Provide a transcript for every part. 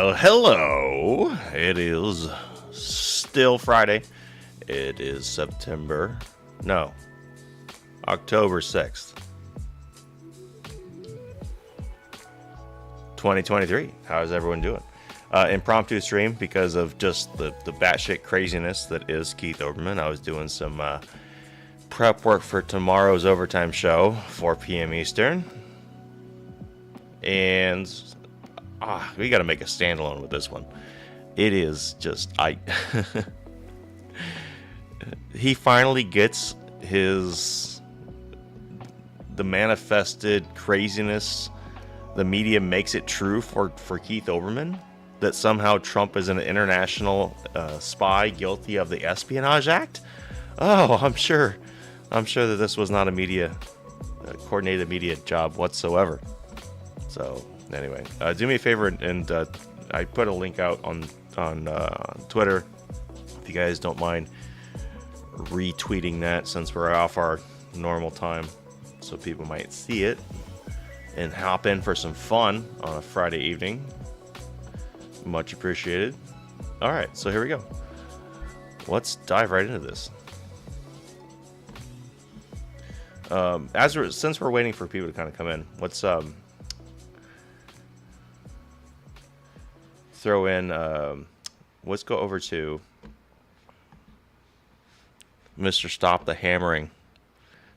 Well, hello. It is still Friday. It is October 6th, 2023. How's everyone doing? Impromptu stream because of just the batshit craziness that is Keith Olbermann. I was doing some prep work for tomorrow's overtime show, 4 p.m. Eastern. And we got to make a standalone with this one. It is just, he finally gets the manifested craziness. The media makes it true for Keith Olbermann that somehow Trump is an international spy guilty of the Espionage Act. Oh, I'm sure that this was not a coordinated media job whatsoever. So anyway, do me a favor and I put a link out on Twitter if you guys don't mind retweeting that, since we're off our normal time, so people might see it and hop in for some fun on a Friday evening. Much appreciated. All right, so here we go. Let's dive right into this. Since we're waiting for people to kind of come in, let's throw in. Let's go over to Mr. Stop the Hammering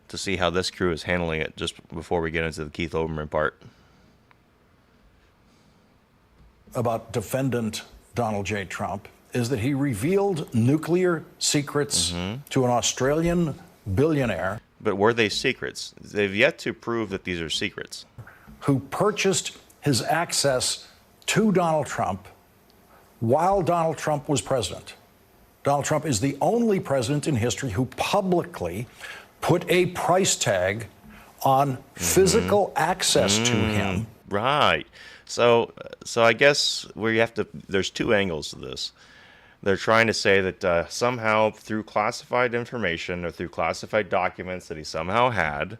to see how this crew is handling it just before we get into the Keith Olbermann part. About defendant Donald J. Trump is that he revealed nuclear secrets to an Australian billionaire. But were they secrets? They've yet to prove that these are secrets. Who purchased his access to Donald Trump while Donald Trump was president. Donald Trump is the only president in history who publicly put a price tag on physical access to him. Right. So I guess there's two angles to this. They're trying to say that somehow through classified information or through classified documents that he somehow had,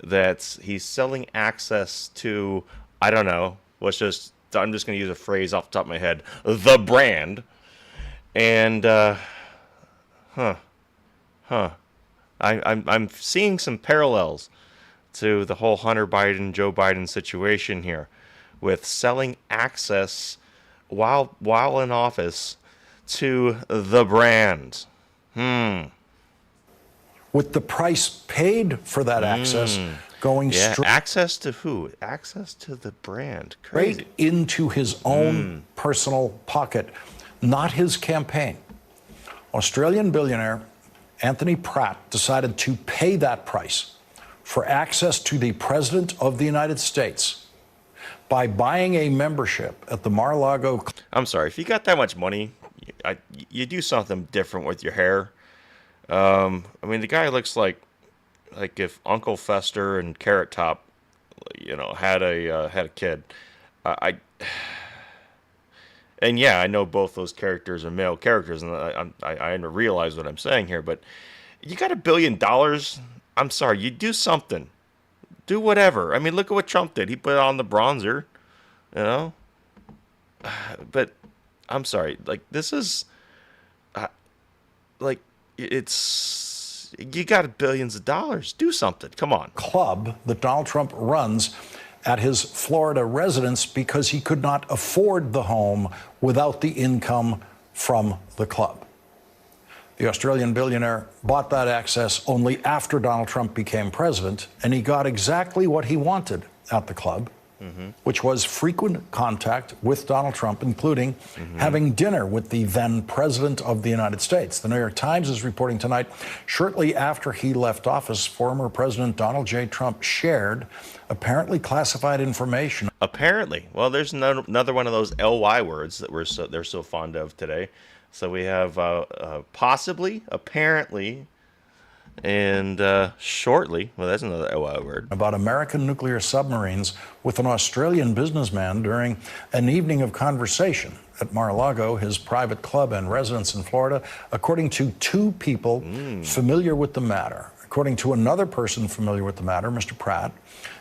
that he's selling access to, I don't know, I'm just going to use a phrase off the top of my head, the brand. And, I'm seeing some parallels to the whole Hunter Biden, Joe Biden situation here, with selling access while in office to the brand. With the price paid for that access going straight. Access to who? Access to the brand. Crazy. Straight into his own personal pocket, not his campaign. Australian billionaire Anthony Pratt decided to pay that price for access to the President of the United States by buying a membership at the Mar-a-Lago. I'm sorry, if you got that much money, you do something different with your hair. I mean, the guy looks like if Uncle Fester and Carrot Top, had a kid. And yeah, I know both those characters are male characters, and I realize what I'm saying here. But you got $1 billion. I'm sorry, you do something, do whatever. I mean, look at what Trump did. He put on the bronzer, But I'm sorry, this is, it's, you got billions of dollars. Do something. Come on. Club that Donald Trump runs at his Florida residence because he could not afford the home without the income from the club. The Australian billionaire bought that access only after Donald Trump became president, and he got exactly what he wanted at the club, which was frequent contact with Donald Trump, including having dinner with the then president of the United States. The New York Times is reporting tonight, shortly after he left office, former President Donald J. Trump shared apparently classified information. Apparently. Well, there's another one of those LY words that they're so fond of today. So we have possibly, apparently, and shortly, well, that's another LY word. About American nuclear submarines with an Australian businessman during an evening of conversation at Mar-a-Lago, his private club and residence in Florida, according to two people familiar with the matter. According to another person familiar with the matter, Mr. Pratt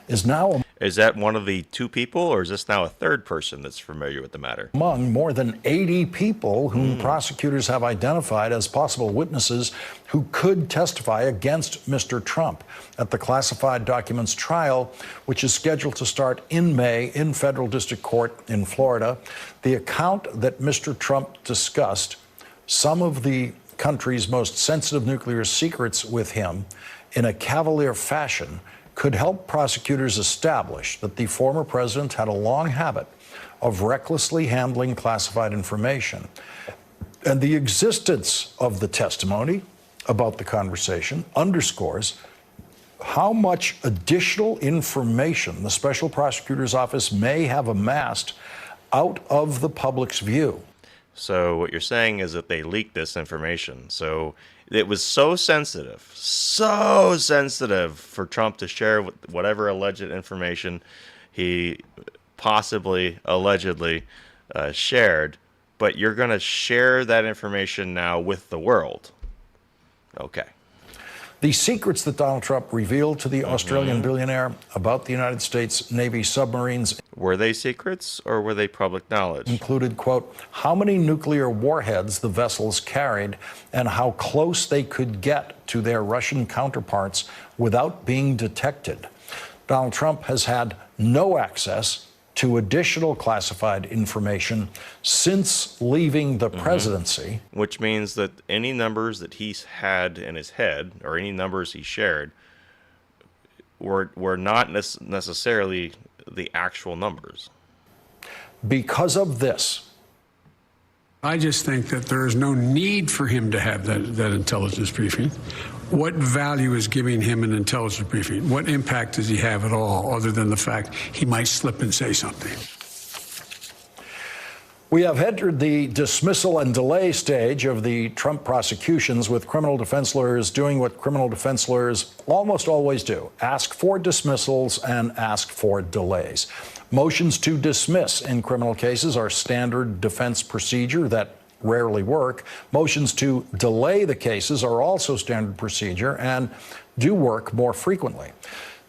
is now... Is that one of the two people, or is this now a third person that's familiar with the matter? Among more than 80 people whom prosecutors have identified as possible witnesses who could testify against Mr. Trump at the classified documents trial, which is scheduled to start in May in federal district court in Florida. The account that Mr. Trump discussed some of the country's most sensitive nuclear secrets with him in a cavalier fashion could help prosecutors establish that the former president had a long habit of recklessly handling classified information. And the existence of the testimony about the conversation underscores how much additional information the special prosecutor's office may have amassed out of the public's view. So what you're saying is that they leaked this information. So it was so sensitive for Trump to share whatever alleged information he possibly, allegedly shared. But you're going to share that information now with the world. Okay. The secrets that Donald Trump revealed to the Australian billionaire about the United States Navy submarines, were they secrets or were they public knowledge? Included, quote, how many nuclear warheads the vessels carried and how close they could get to their Russian counterparts without being detected. Donald Trump has had no access to additional classified information since leaving the presidency. Which means that any numbers that he's had in his head, or any numbers he shared, were not necessarily the actual numbers. Because of this, I just think that there is no need for him to have that intelligence briefing. What value is giving him an intelligence briefing? What impact does he have at all, other than the fact he might slip and say something? We have entered the dismissal and delay stage of the Trump prosecutions, with criminal defense lawyers doing what criminal defense lawyers almost always do: ask for dismissals and ask for delays. Motions to dismiss in criminal cases are standard defense procedure that rarely work. Motions to delay the cases are also standard procedure and do work more frequently.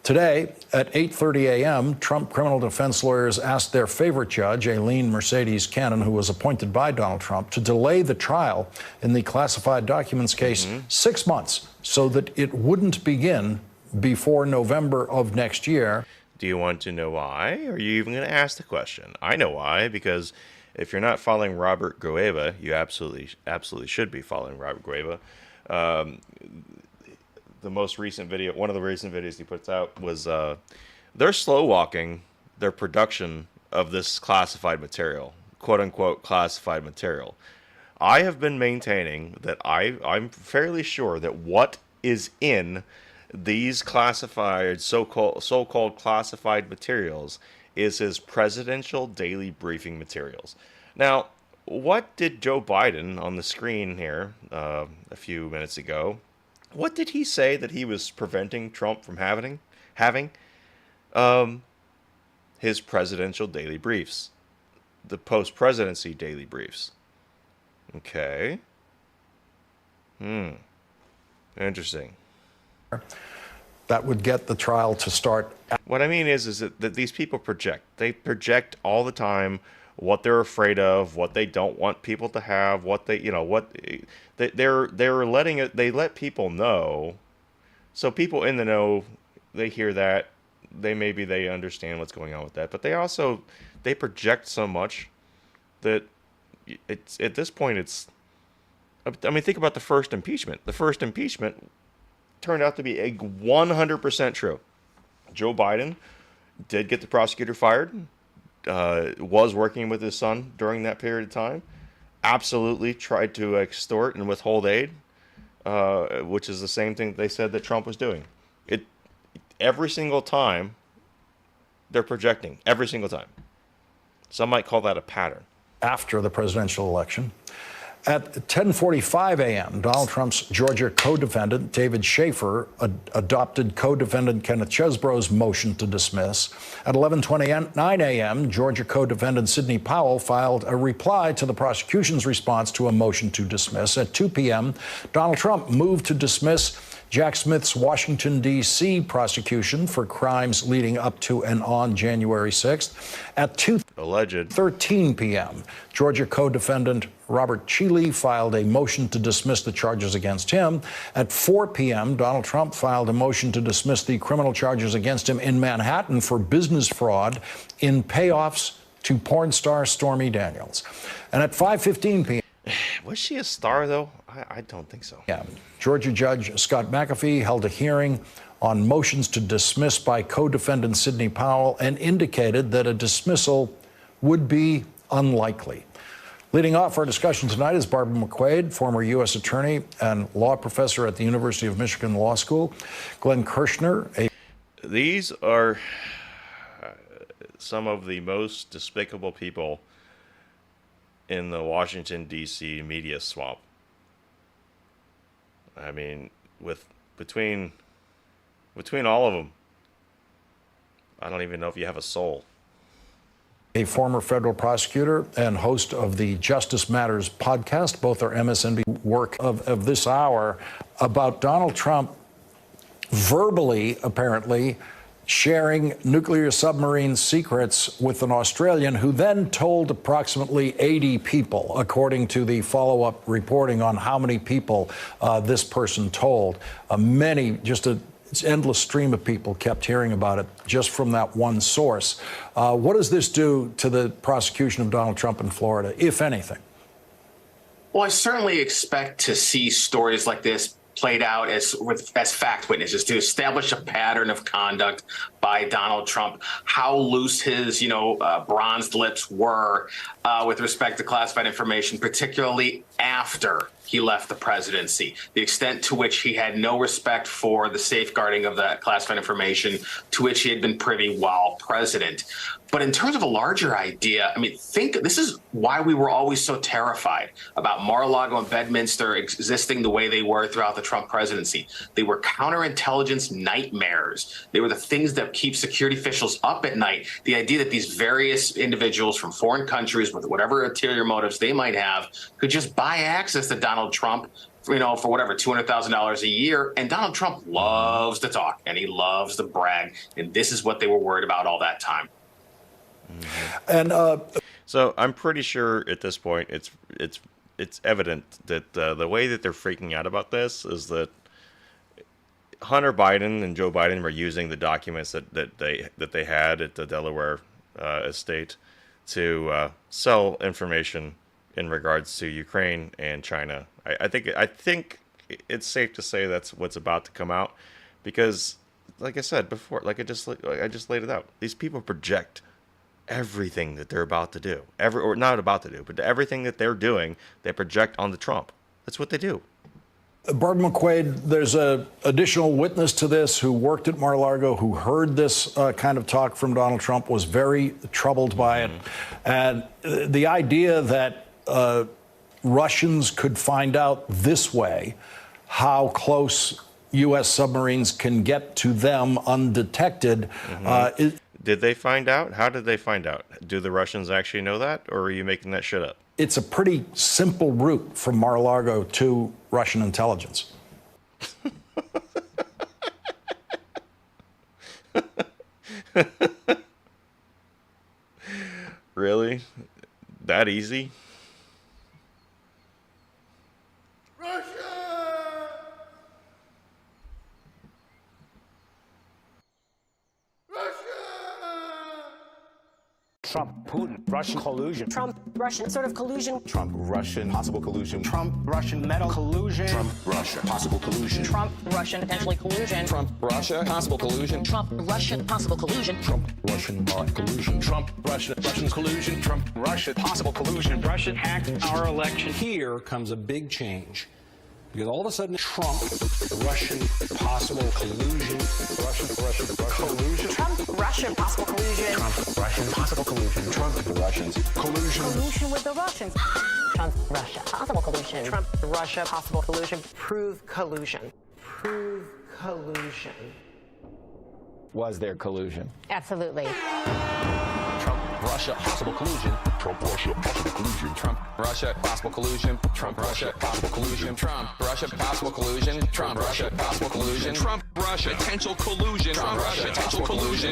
Today, at 8:30 a.m., Trump criminal defense lawyers asked their favorite judge, Aileen Mercedes Cannon, who was appointed by Donald Trump, to delay the trial in the classified documents case 6 months so that it wouldn't begin before November of next year. Do you want to know why? Or are you even going to ask the question? I know why, because if you're not following Robert Grueva, you absolutely should be following Robert Grueva. The most recent video, one of the recent videos he puts out, was they're slow walking their production of this classified material, quote unquote classified material. I have been maintaining that I'm fairly sure that what is in these classified, so-called classified materials is his presidential daily briefing materials. Now, what did Joe Biden on the screen here a few minutes ago, what did he say that he was preventing Trump from having? His presidential daily briefs. The post-presidency daily briefs. Okay. Interesting. That would get the trial to start. What I mean is that these people project. They project all the time what they're afraid of, what they don't want people to have, what they, what they're letting it. They let people know, so people in the know, they hear that, they understand what's going on with that, but they project so much that it's at this point it's. I mean, think about the first impeachment. The first impeachment turned out to be 100% true. Joe Biden did get the prosecutor fired, was working with his son during that period of time, absolutely tried to extort and withhold aid, which is the same thing they said that Trump was doing. Every single time, they're projecting, every single time. Some might call that a pattern. After the presidential election, at 10:45 a.m., Donald Trump's Georgia co-defendant, David Schaefer, adopted co-defendant Kenneth Chesebro's motion to dismiss. At 11:29 a.m., Georgia co-defendant Sidney Powell filed a reply to the prosecution's response to a motion to dismiss. At 2 p.m., Donald Trump moved to dismiss Jack Smith's Washington, D.C. prosecution for crimes leading up to and on January 6th. At 2:13 p.m., Georgia co-defendant Robert Chillhop filed a motion to dismiss the charges against him. At 4 p.m., Donald Trump filed a motion to dismiss the criminal charges against him in Manhattan for business fraud in payoffs to porn star Stormy Daniels. And at 5:15 p.m. Was she a star, though? I don't think so. Yeah. Georgia Judge Scott McAfee held a hearing on motions to dismiss by co-defendant Sidney Powell and indicated that a dismissal would be unlikely. Leading off our discussion tonight is Barbara McQuade, former U.S. attorney and law professor at the University of Michigan Law School. Glenn Kirshner. These are some of the most despicable people in the Washington, D.C. media swamp. I mean, between all of them, I don't even know if you have a soul. A former federal prosecutor and host of the Justice Matters podcast, both are MSNBC work of this hour, about Donald Trump verbally, apparently, sharing nuclear submarine secrets with an Australian who then told approximately 80 people, according to the follow-up reporting on how many people this person told. It's endless stream of people kept hearing about it just from that one source. What does this do to the prosecution of Donald Trump in Florida, if anything? Well, I certainly expect to see stories like this played out as fact witnesses to establish a pattern of conduct by Donald Trump, how loose his, bronzed lips were with respect to classified information, particularly after he left the presidency, the extent to which he had no respect for the safeguarding of that classified information to which he had been privy while president. But in terms of a larger idea, this is why we were always so terrified about Mar-a-Lago and Bedminster existing the way they were throughout the Trump presidency. They were counterintelligence nightmares. They were the things that keep security officials up at night. The idea that these various individuals from foreign countries with whatever ulterior motives they might have could just buy access to Donald Trump, for whatever, $200,000 a year. And Donald Trump loves to talk and he loves to brag. And this is what they were worried about all that time. And so I'm pretty sure at this point it's evident that the way that they're freaking out about this is that Hunter Biden and Joe Biden were using the documents that they had at the Delaware estate to sell information in regards to Ukraine and China. I think it's safe to say that's what's about to come out, because, like I said before, I just laid it out. These people project everything that they're about to do, or not about to do, but everything that they're doing, they project onto Trump. That's what they do. Barbara McQuade, there's an additional witness to this who worked at Mar-a-Lago, who heard this kind of talk from Donald Trump, was very troubled by it. And the idea that Russians could find out this way how close U.S. submarines can get to them undetected. Did they find out? How did they find out? Do the Russians actually know that, or are you making that shit up? It's a pretty simple route from Mar-a-Lago to Russian intelligence. Really? That easy? Trump, Putin, Russian collusion. Trump, Russian sort of collusion. Trump, Russian, possible collusion. Trump, Russian metal collusion. Trump, Russia, possible collusion. Trump, Russian, potentially collusion. Trump, Russia, possible collusion. Trump, Russian, possible collusion. Trump, Russian bot collusion. Trump, Russian collusion. Trump, Russia, possible collusion. Russian hacked our election. Here comes a big change. Because all of a sudden, Trump, Russian, possible collusion, Russian collusion. Trump, Russian, possible collusion. Trump, Russian, possible collusion. Trump, the Russians, collusion. Collusion with the Russians. Trump, Russia, possible collusion. Trump, Russia, possible collusion. Prove collusion. Prove collusion. Was there collusion? Absolutely. Trump, Russia, possible collusion. Trump, Russia, possible collusion. Trump, Russia, possible collusion. Trump, Russia, possible collusion. Trump, Russia, possible collusion. Trump, Russia, possible collusion. Trump, Russia, potential collusion. Trump, Russia, potential collusion.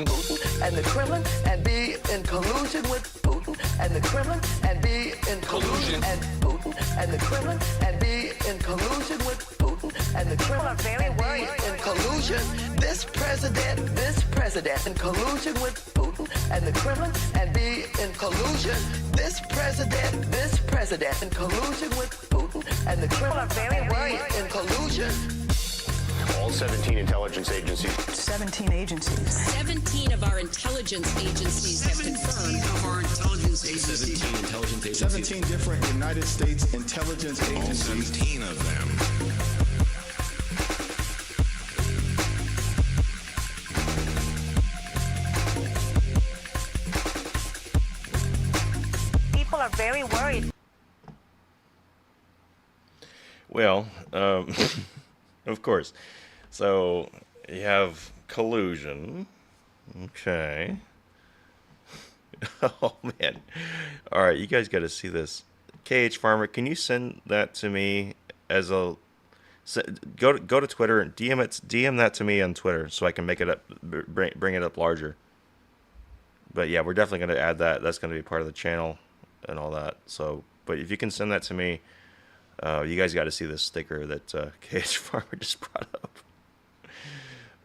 And the Kremlin and be in collusion with Putin and the Kremlin and be in collusion and Putin and the Kremlin and be in collusion with Putin and the Kremlin are very worried in collusion. This president in collusion with Putin and the Kremlin and be in collusion. This president in collusion with Putin and the Kremlin are very worried in collusion. All 17 intelligence agencies. 17 agencies. 17 of our intelligence agencies have confirmed. 17 intelligence agencies. 17 different United States intelligence agencies. All 17 of them. People are very worried. Well, of course. So you have collusion. Okay. Oh man. All right, you guys got to see this. KH Farmer, can you send that to me as a go to Twitter and DM that to me on Twitter so I can make it up, bring it up larger. But yeah, we're definitely going to add that. That's going to be part of the channel and all that. So, but if you can send that to me, you guys got to see this sticker that KH Farmer just brought up.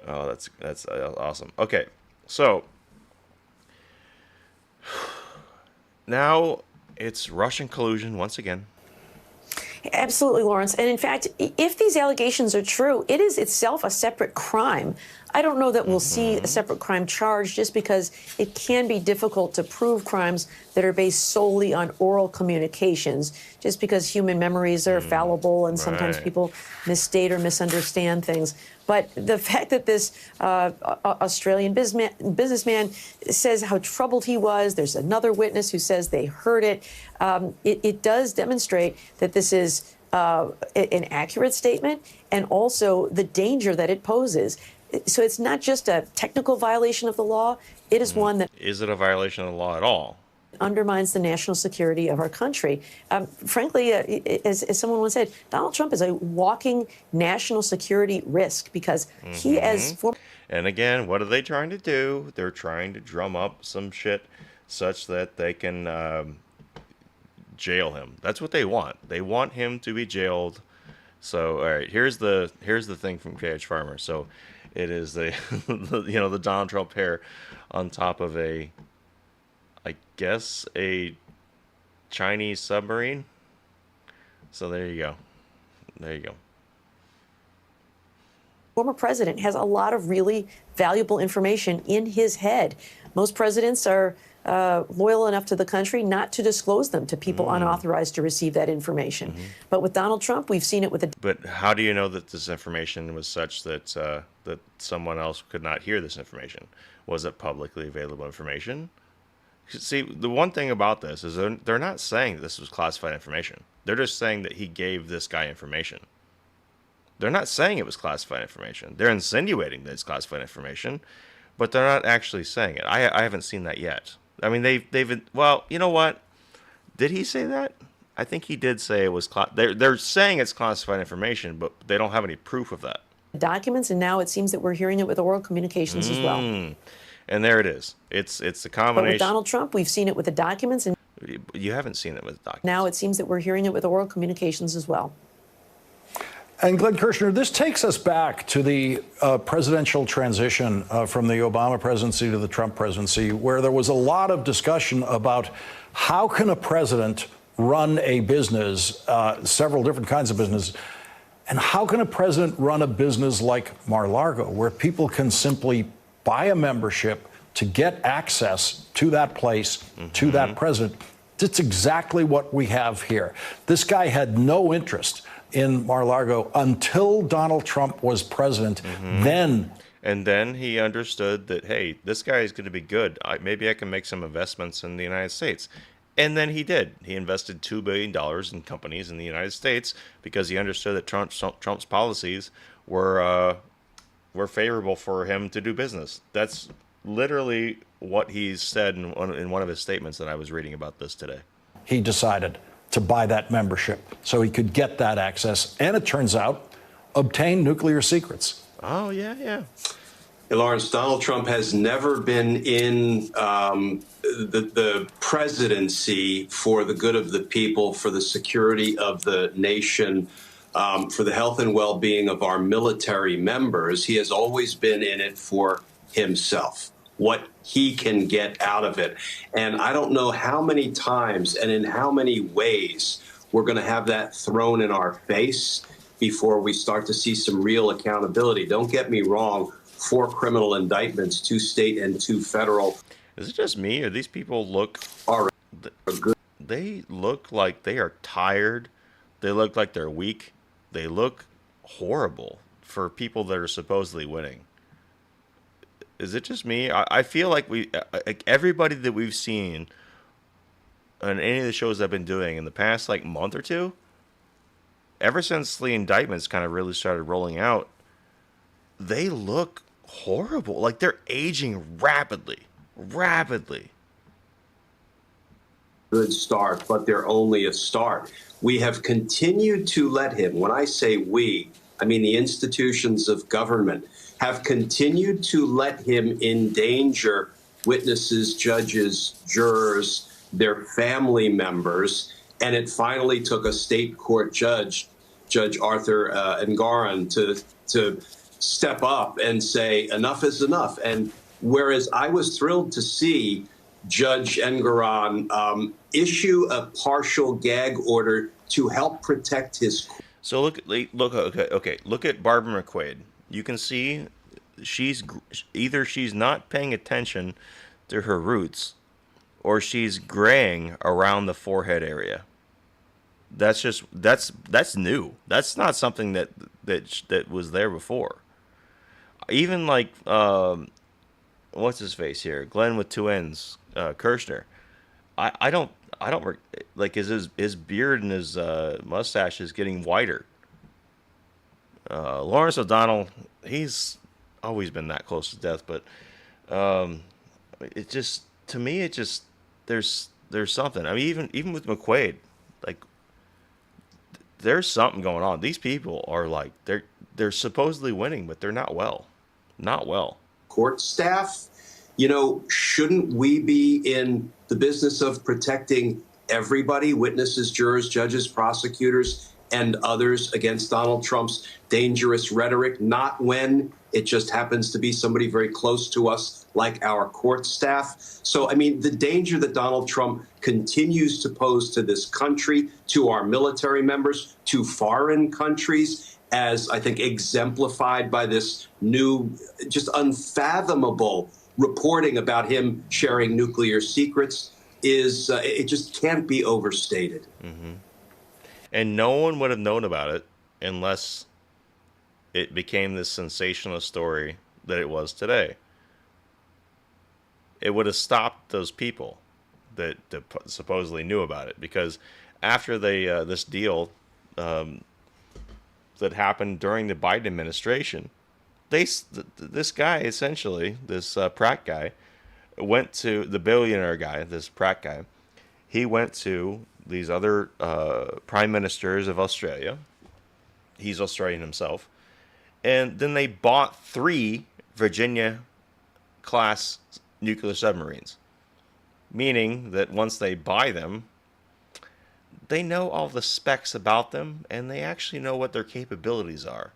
Oh, that's awesome. Okay, so now it's Russian collusion once again. Absolutely, Lawrence. And in fact, if these allegations are true, it is itself a separate crime. I don't know that we'll see a separate crime charge just because it can be difficult to prove crimes that are based solely on oral communications, just because human memories are fallible and sometimes people misstate or misunderstand things. But the fact that this Australian businessman says how troubled he was, there's another witness who says they heard it, it does demonstrate that this is an accurate statement and also the danger that it poses. So it's not just a technical violation of the law. It is one that... Is it a violation of the law at all? Undermines the national security of our country. Frankly, as someone once said, Donald Trump is a walking national security risk because he as... And again, what are they trying to do? They're trying to drum up some shit such that they can jail him. That's what they want. They want him to be jailed. So, all right, here's the thing from KH Farmer. So, it is the the Donald Trump hair on top of I guess a Chinese submarine. So there you go. There you go. Former president has a lot of really valuable information in his head. Most presidents are loyal enough to the country not to disclose them to people unauthorized to receive that information. But with Donald Trump, we've seen it with the... But how do you know that this information was such that that someone else could not hear this information? Was it publicly available information? See, the one thing about this is they're not saying that this was classified information. They're just saying that he gave this guy information. They're not saying it was classified information. They're insinuating that it's classified information, but they're not actually saying it. I haven't seen that yet. I mean, they've well, you know what? Did he say that? I think he did say it was. They're saying it's classified information, but they don't have any proof of that. Documents, and now it seems that we're hearing it with oral communications as well. And there it is. It's the combination. But with Donald Trump, we've seen it with the documents, and you haven't seen it with the documents. Now it seems that we're hearing it with oral communications as well. And Glenn Kirshner, this takes us back to the presidential transition from the Obama presidency to the Trump presidency, where there was a lot of discussion about how can a president run a business, several different kinds of business, and how can a president run a business like Mar-a-Lago, where people can simply buy a membership to get access to that place, to that president. That's exactly what we have here. This guy had no interest in Mar-a-Lago until Donald Trump was president. And then he understood that, hey, this guy is going to be good. Maybe I can make some investments in the United States. And then he did. He invested $2 billion in companies in the United States because he understood that Trump's policies were favorable for him to do business. That's literally what he's said in one of his statements that I was reading about this today. He decided to buy that membership so he could get that access, and it turns out, obtain nuclear secrets. Oh, yeah. Hey, Lawrence, Donald Trump has never been in the presidency for the good of the people, for the security of the nation, for the health and well-being of our military members. He has always been in it for himself, what he can get out of it. And I don't know how many times and in how many ways we're going to have that thrown in our face before we start to see some real accountability. Don't get me wrong, 4 criminal indictments, 2 state and 2 federal. Is it just me, or these people look... They look like they are tired. They look like they're weak. They look horrible for people that are supposedly winning. Is it just me? I feel like everybody that we've seen on any of the shows I've been doing in the past month or two, ever since the indictments kind of really started rolling out, they look horrible. Like they're aging rapidly. Good start, but they're only a start. We have continued to let him, when I say we, I mean the institutions of government, have continued to let him endanger witnesses, judges, jurors, their family members. And it finally took a state court judge, Judge Arthur Engoron, to step up and say enough is enough. And whereas I was thrilled to see Judge Engoron issue a partial gag order to help protect his. So look at Barbara McQuade. You can see she's not paying attention to her roots, or she's graying around the forehead area. That's new. That's not something that was there before. Even what's his face here? Glenn with 2 N's, Kirshner. I don't like his beard and his mustache is getting whiter. Lawrence O'Donnell, he's always been that close to death, but it just, to me, it just, there's something. I mean, even with McQuade, there's something going on. These people are they're supposedly winning, but they're not well. Court staff, shouldn't we be in the business of protecting everybody, witnesses, jurors, judges, prosecutors, and others against Donald Trump's dangerous rhetoric, not when it just happens to be somebody very close to us, like our court staff? So, I mean, the danger that Donald Trump continues to pose to this country, to our military members, to foreign countries, as I think exemplified by this new, just unfathomable reporting about him sharing nuclear secrets, is it just can't be overstated. Mm-hmm. And no one would have known about it unless it became this sensational story that it was today. It would have stopped those people that supposedly knew about it, because after this deal that happened during the Biden administration, this guy, essentially, this Pratt guy, went to the billionaire guy, this Pratt guy. He went to these other prime ministers of Australia. He's Australian himself. And then they bought 3 Virginia-class nuclear submarines, meaning that once they buy them, they know all the specs about them, and they actually know what their capabilities are.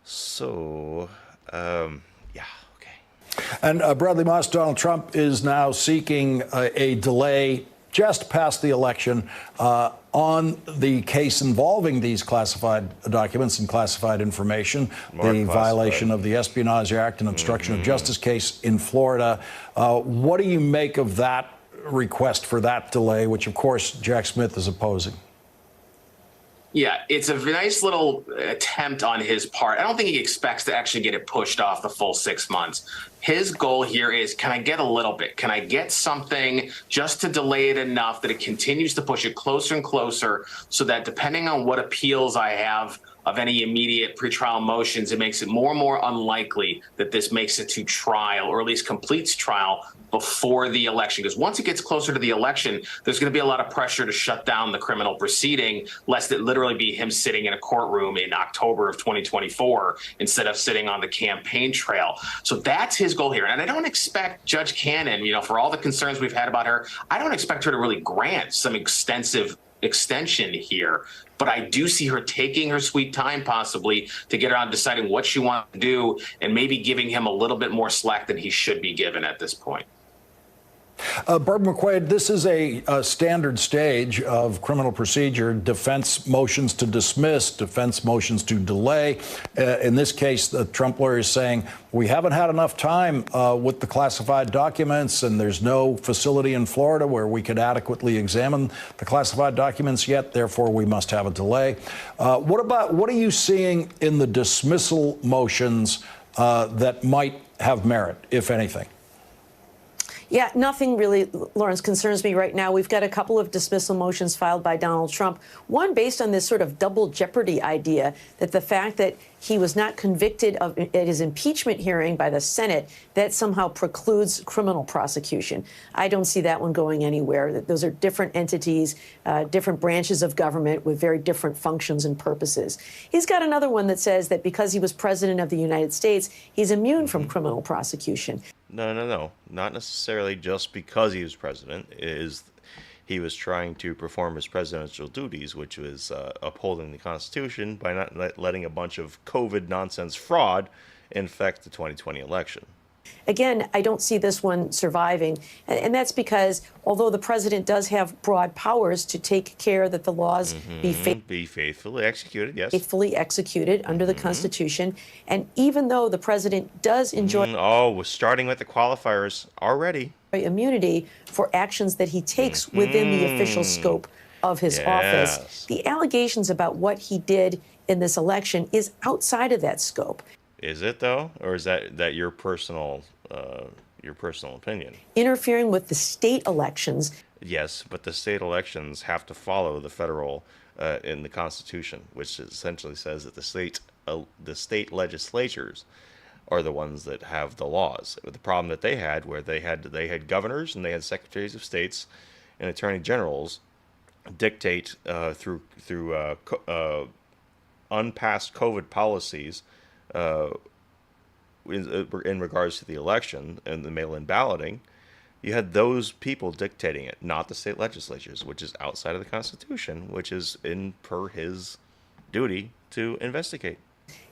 So, yeah, okay. And Bradley Moss, Donald Trump is now seeking a delay just past the election on the case involving these classified documents and classified information, the violation of the Espionage Act and obstruction of justice case in Florida. What do you make of that request for that delay, which, of course, Jack Smith is opposing? Yeah, it's a nice little attempt on his part. I don't think he expects to actually get it pushed off the full 6 months. His goal here is, can I get a little bit? Can I get something just to delay it enough that it continues to push it closer and closer, so that depending on what appeals I have of any immediate pretrial motions, it makes it more and more unlikely that this makes it to trial, or at least completes trial before the election. Because once it gets closer to the election, there's going to be a lot of pressure to shut down the criminal proceeding, lest it literally be him sitting in a courtroom in October of 2024 instead of sitting on the campaign trail. So that's his goal here. And I don't expect Judge Cannon, for all the concerns we've had about her, I don't expect her to really grant some extensive extension here. But I do see her taking her sweet time, possibly, to get around deciding what she wants to do and maybe giving him a little bit more slack than he should be given at this point. Barbara McQuaid, this is a standard stage of criminal procedure: defense motions to dismiss, defense motions to delay. In this case, the Trump lawyer is saying, we haven't had enough time with the classified documents, and there's no facility in Florida where we could adequately examine the classified documents yet, therefore we must have a delay. What are you seeing in the dismissal motions that might have merit, if anything? Yeah, nothing really, Lawrence, concerns me right now. We've got a couple of dismissal motions filed by Donald Trump, one based on this sort of double jeopardy idea that the fact that he was not convicted at his impeachment hearing by the Senate, that somehow precludes criminal prosecution. I don't see that one going anywhere. Those are different entities, different branches of government with very different functions and purposes. He's got another one that says that because he was president of the United States, he's immune from criminal prosecution. No. Not necessarily just because he was president. He was trying to perform his presidential duties, which was upholding the Constitution by not letting a bunch of COVID nonsense fraud infect the 2020 election. Again, I don't see this one surviving. And that's because although the president does have broad powers to take care that the laws be faithfully executed, yes. Faithfully executed under the Constitution. And even though the president does enjoy we're starting with the qualifiers already. Immunity for actions that he takes within the official scope of his office, the allegations about what he did in this election is outside of that scope. Is it, though? Or is that your personal opinion? Interfering with the state elections. Yes, but the state elections have to follow the federal in the Constitution, which essentially says that the state legislatures are the ones that have the laws. The problem that they had, where they had governors and they had secretaries of states and attorney generals dictate through unpassed COVID policies in regards to the election and the mail-in balloting. You had those people dictating it, not the state legislatures, which is outside of the Constitution, which is per his duty to investigate.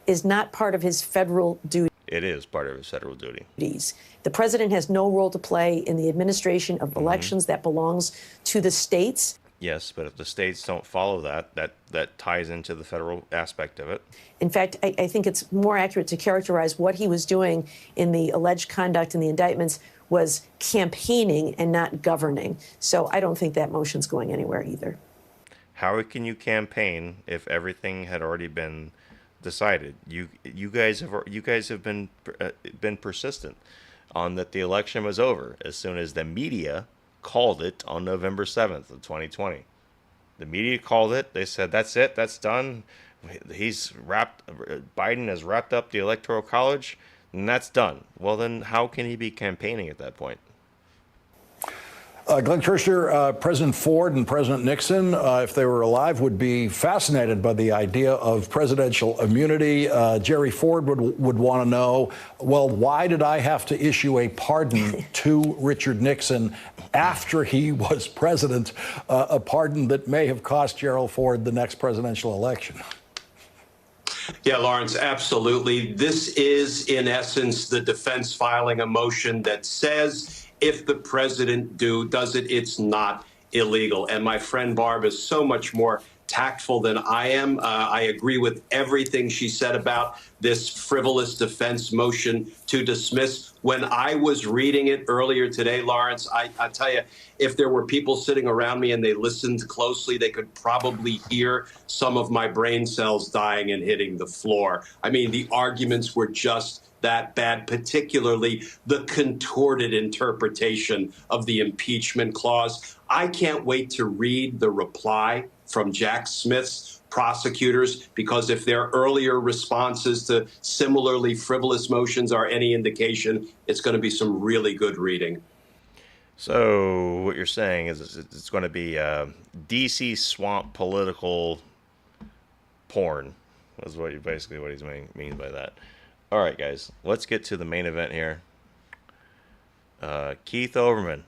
Is not part of his federal duty. It is part of his federal duties. The president has no role to play in the administration of elections. That belongs to the states. Yes, but if the states don't follow that ties into the federal aspect of it. In fact, I think it's more accurate to characterize what he was doing in the alleged conduct in the indictments was campaigning and not governing. So I don't think that motion's going anywhere either. How can you campaign if everything had already been decided? You guys have been persistent on that the election was over as soon as the media called it on November 7th of 2020. The media called it. They said, that's it. That's done. Biden has wrapped up the Electoral College, and that's done. Well, then how can he be campaigning at that point? Glenn Kirshner, President Ford and President Nixon, if they were alive, would be fascinated by the idea of presidential immunity. Jerry Ford would want to know, well, why did I have to issue a pardon to Richard Nixon after he was president, a pardon that may have cost Gerald Ford the next presidential election? Yeah, Lawrence, absolutely. This is, in essence, the defense filing a motion that says if the president does it, it's not illegal. And my friend Barb is so much more tactful than I am. I agree with everything she said about this frivolous defense motion to dismiss. When I was reading it earlier today, Lawrence, I tell you, if there were people sitting around me and they listened closely, they could probably hear some of my brain cells dying and hitting the floor. I mean, the arguments were just that bad, particularly the contorted interpretation of the impeachment clause. I can't wait to read the reply from Jack Smith's prosecutors, because if their earlier responses to similarly frivolous motions are any indication, it's going to be some really good reading. So what you're saying is it's going to be DC swamp political porn. That's what basically what he's means by that. All right, guys, let's get to the main event here. Keith Olbermann,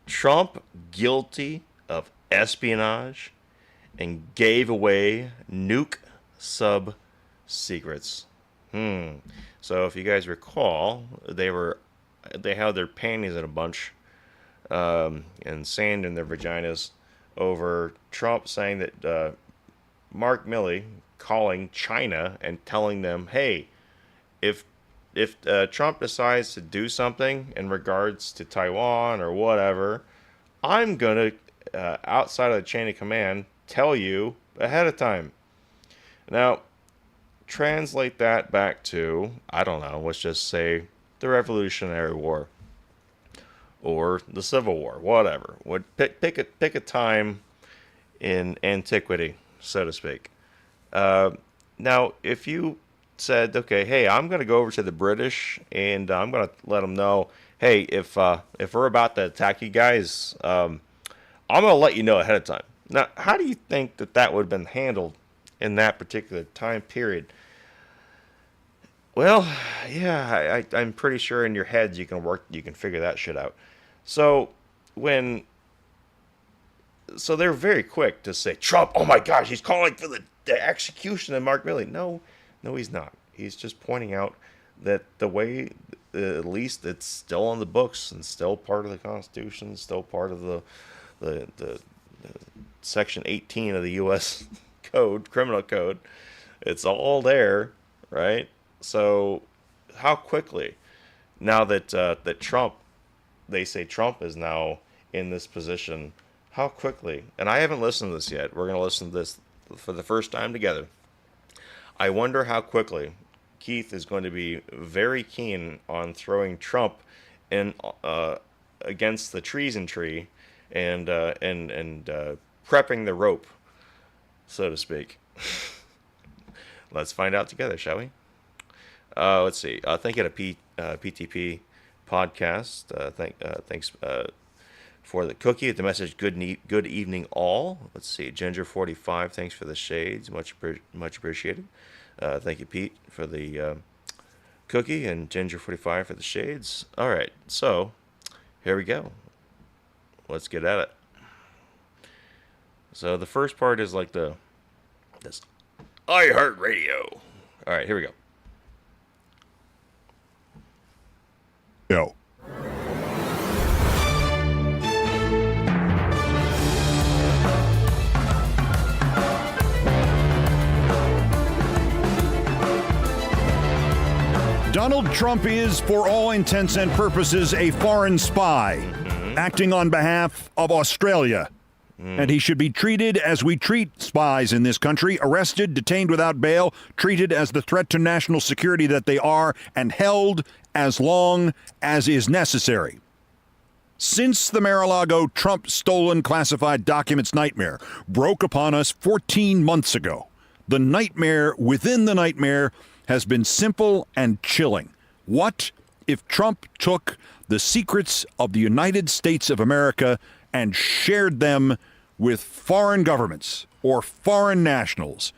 Trump guilty of espionage and gave away nuke sub secrets. So if you guys recall, they had their panties in a bunch and sand in their vaginas over Trump saying that Mark Milley calling China and telling them, hey, if Trump decides to do something in regards to Taiwan or whatever, I'm going to, outside of the chain of command, tell you ahead of time. Now, translate that back to, I don't know, let's just say the Revolutionary War or the Civil War, whatever. Pick a time in antiquity, so to speak. Now, if you said, okay, hey, I'm going to go over to the British and I'm going to let them know, hey, if we're about to attack you guys, I'm going to let you know ahead of time. Now, how do you think that would have been handled in that particular time period? Well, yeah, I'm pretty sure in your heads you can figure that shit out. So they're very quick to say, Trump, oh my gosh, he's calling for the execution of Mark Milley. No, he's not. He's just pointing out that the way, at least it's still on the books and still part of the Constitution, still part of the Section 18 of the U.S. Code, Criminal Code. It's all there, right? So how quickly, now that Trump, they say Trump is now in this position, how quickly, and I haven't listened to this yet, we're going to listen to this for the first time together. I wonder how quickly Keith is going to be very keen on throwing Trump in against the treason tree and prepping the rope, so to speak. Let's find out together, shall we? Let's see. Thank you to PTP podcast. Thanks for the cookie. The message, good evening all. Let's see. Ginger45, thanks for the shades. Much appreciated. Thank you, Pete, for the cookie, and Ginger45 for the shades. All right, so here we go. Let's get at it. So the first part is like this iHeartRadio. All right, here we go. Yo. Donald Trump is, for all intents and purposes, a foreign spy, acting on behalf of Australia. And he should be treated as we treat spies in this country, arrested, detained without bail, treated as the threat to national security that they are, and held as long as is necessary. Since the Mar-a-Lago Trump stolen classified documents nightmare broke upon us 14 months ago, the nightmare within the nightmare has been simple and chilling. What if Trump took the secrets of the United States of America and shared them with foreign governments or foreign nationals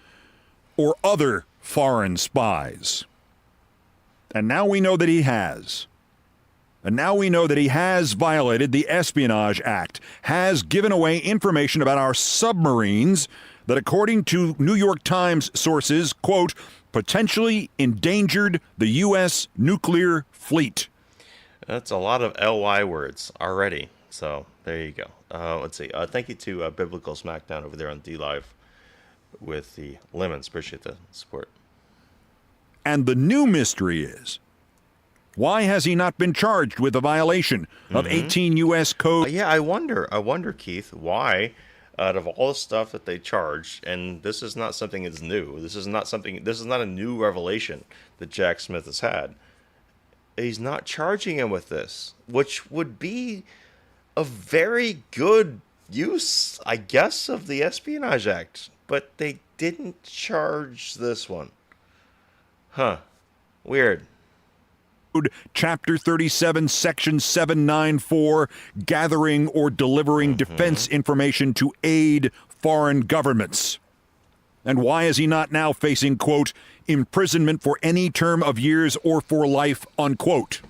or other foreign spies? And now we know that he has. And now we know that he has violated the Espionage Act, has given away information about our submarines that, according to New York Times sources, quote, potentially endangered the U.S. nuclear fleet. That's a lot of LY words already. So there you go. Let's see. Thank you to Biblical Smackdown over there on D-Live with the lemons. Appreciate the support. And the new mystery is, why has he not been charged with a violation of 18 U.S. Code? Yeah, I wonder, Keith, why, out of all the stuff that they charged, and this is not something that's new. This is not a new revelation that Jack Smith has had. He's not charging him with this, which would be a very good use, I guess, of the Espionage Act. but they didn't charge this one. Huh. Weird. Chapter 37, Section 794, gathering or delivering defense information to aid foreign governments. And why is he not now facing, quote, imprisonment for any term of years or for life, unquote?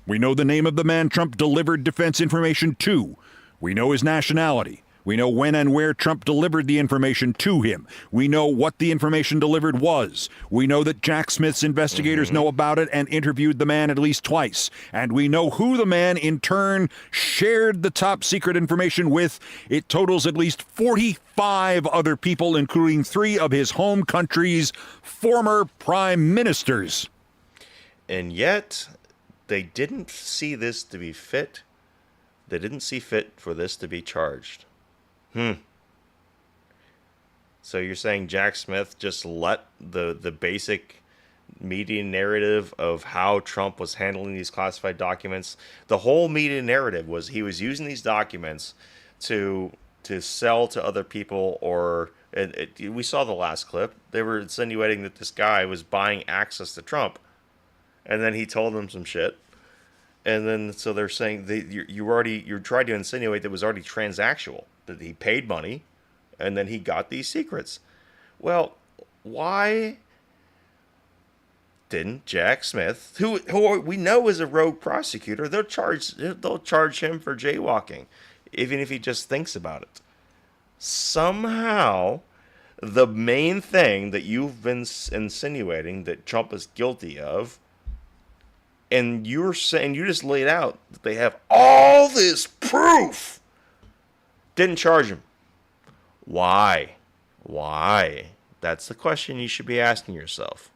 We know the name of the man Trump delivered defense information to. We know his nationality. We know when and where Trump delivered the information to him. We know what the information delivered was. We know that Jack Smith's investigators know about it and interviewed the man at least twice. And we know who the man in turn shared the top secret information with. It totals at least 45 other people, including 3 of his home country's former prime ministers. And yet, they didn't see this to be fit. They didn't see fit for this to be charged. So you're saying Jack Smith just let the basic media narrative of how Trump was handling these classified documents, the whole media narrative was he was using these documents to sell to other people, or we saw the last clip. They were insinuating that this guy was buying access to Trump, and then he told them some shit. And then, so they're saying you tried to insinuate that it was already transactional, that he paid money, and then he got these secrets. Well, why didn't Jack Smith, who we know is a rogue prosecutor, they'll charge him for jaywalking, even if he just thinks about it. Somehow, the main thing that you've been insinuating that Trump is guilty of, and you're saying, you just laid out that they have all this proof, didn't charge him. Why? That's the question you should be asking yourself.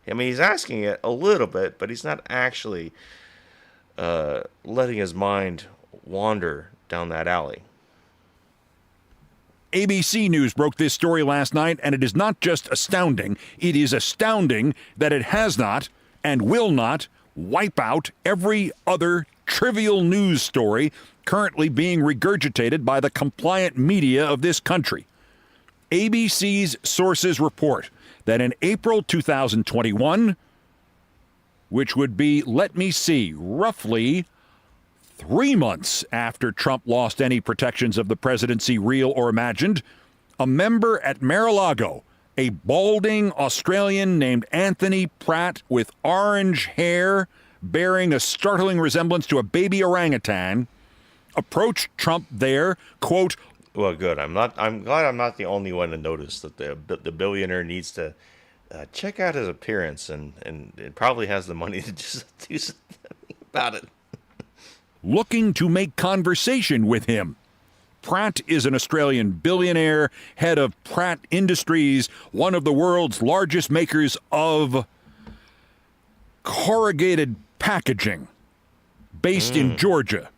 I mean, he's asking it a little bit, but he's not actually letting his mind wander down that alley. ABC News broke this story last night, and it is not just astounding. It is astounding that it has not and will not wipe out every other trivial news story currently being regurgitated by the compliant media of this country. ABC's sources report that in April 2021, which would be, roughly 3 months after Trump lost any protections of the presidency, real or imagined, a member at Mar-a-Lago, a balding Australian named Anthony Pratt with orange hair bearing a startling resemblance to a baby orangutan, approached Trump there, quote, well, good. I'm glad I'm not the only one to notice that the billionaire needs to check out his appearance, and it probably has the money to just do something about it. Looking to make conversation with him. Pratt is an Australian billionaire, head of Pratt Industries, one of the world's largest makers of corrugated packaging, based in Georgia.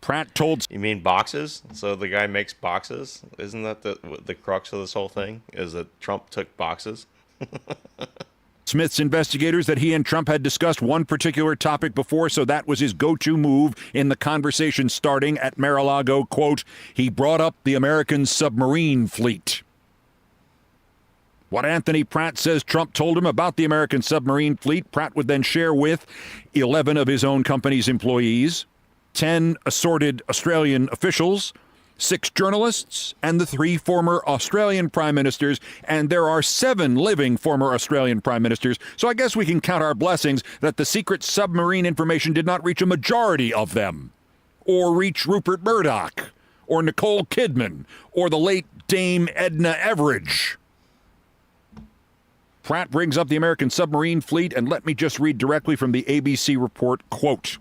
Pratt told... You mean boxes? So the guy makes boxes? Isn't that the crux of this whole thing? Is that Trump took boxes? Smith's investigators that he and Trump had discussed one particular topic before, so that was his go-to move in the conversation starting at Mar-a-Lago. Quote, he brought up the American submarine fleet. What Anthony Pratt says Trump told him about the American submarine fleet, Pratt would then share with 11 of his own company's employees, 10 assorted Australian officials, 6 journalists, and the 3 former Australian prime ministers, and there are 7 living former Australian prime ministers, so I guess we can count our blessings that the secret submarine information did not reach a majority of them, or reach Rupert Murdoch, or Nicole Kidman, or the late Dame Edna Everage. Pratt brings up the American submarine fleet, and let me just read directly from the ABC report, quote,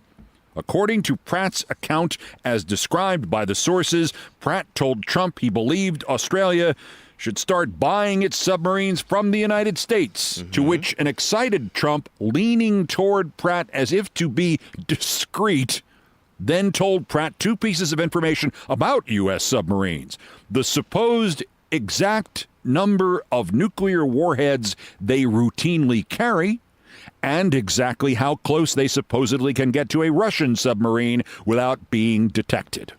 according to Pratt's account, as described by the sources, Pratt told Trump he believed Australia should start buying its submarines from the United States, to which an excited Trump, leaning toward Pratt as if to be discreet, then told Pratt 2 pieces of information about U.S. submarines: the supposed exact number of nuclear warheads they routinely carry, and exactly how close they supposedly can get to a Russian submarine without being detected.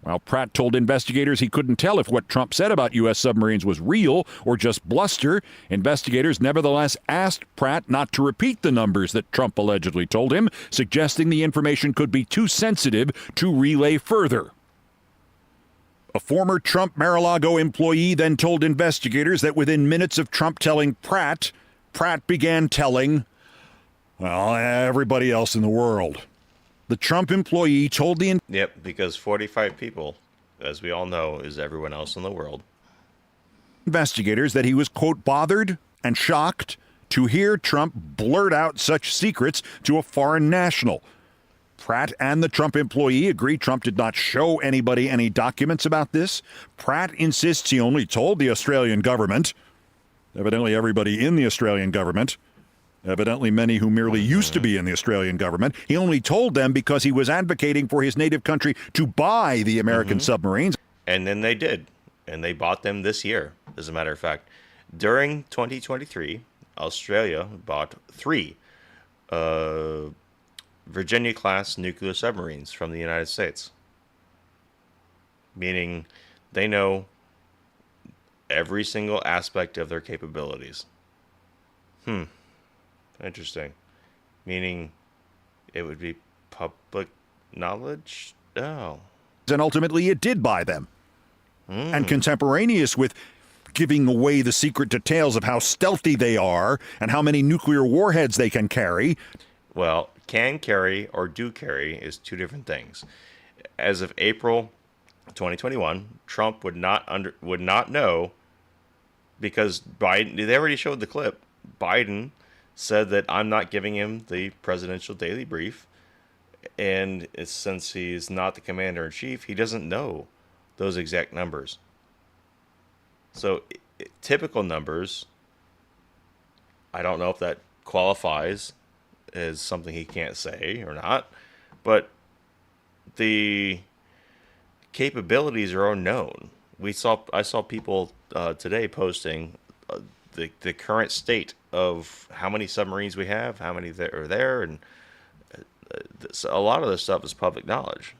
While Pratt told investigators he couldn't tell if what Trump said about U.S. submarines was real or just bluster, investigators nevertheless asked Pratt not to repeat the numbers that Trump allegedly told him, suggesting the information could be too sensitive to relay further. A former Trump Mar-a-Lago employee then told investigators that within minutes of Trump telling Pratt, Pratt began telling, well, everybody else in the world. The Trump employee told the... Yep, because 45 people, as we all know, is everyone else in the world. Investigators that he was, quote, bothered and shocked to hear Trump blurt out such secrets to a foreign national. Pratt and the Trump employee agree Trump did not show anybody any documents about this. Pratt insists he only told the Australian government, evidently everybody in the Australian government, evidently many who merely used to be in the Australian government. He only told them because he was advocating for his native country to buy the American submarines. And then they did. And they bought them this year, as a matter of fact. During 2023, Australia bought 3 Virginia-class nuclear submarines from the United States. Meaning they know every single aspect of their capabilities. Interesting. Meaning it would be public knowledge? Oh. And ultimately it did buy them. And contemporaneous with giving away the secret details of how stealthy they are and how many nuclear warheads they can carry. Well, can carry or do carry is 2 different things. As of April 2021, Trump would not know, because Biden, they already showed the clip. Biden said that I'm not giving him the presidential daily brief, and since he's not the commander-in-chief, he doesn't know those exact numbers. So typical numbers, I don't know if that qualifies as something he can't say or not, but the capabilities are unknown. I saw people today posting the current state of how many submarines we have, how many are there, and a lot of this stuff is public knowledge.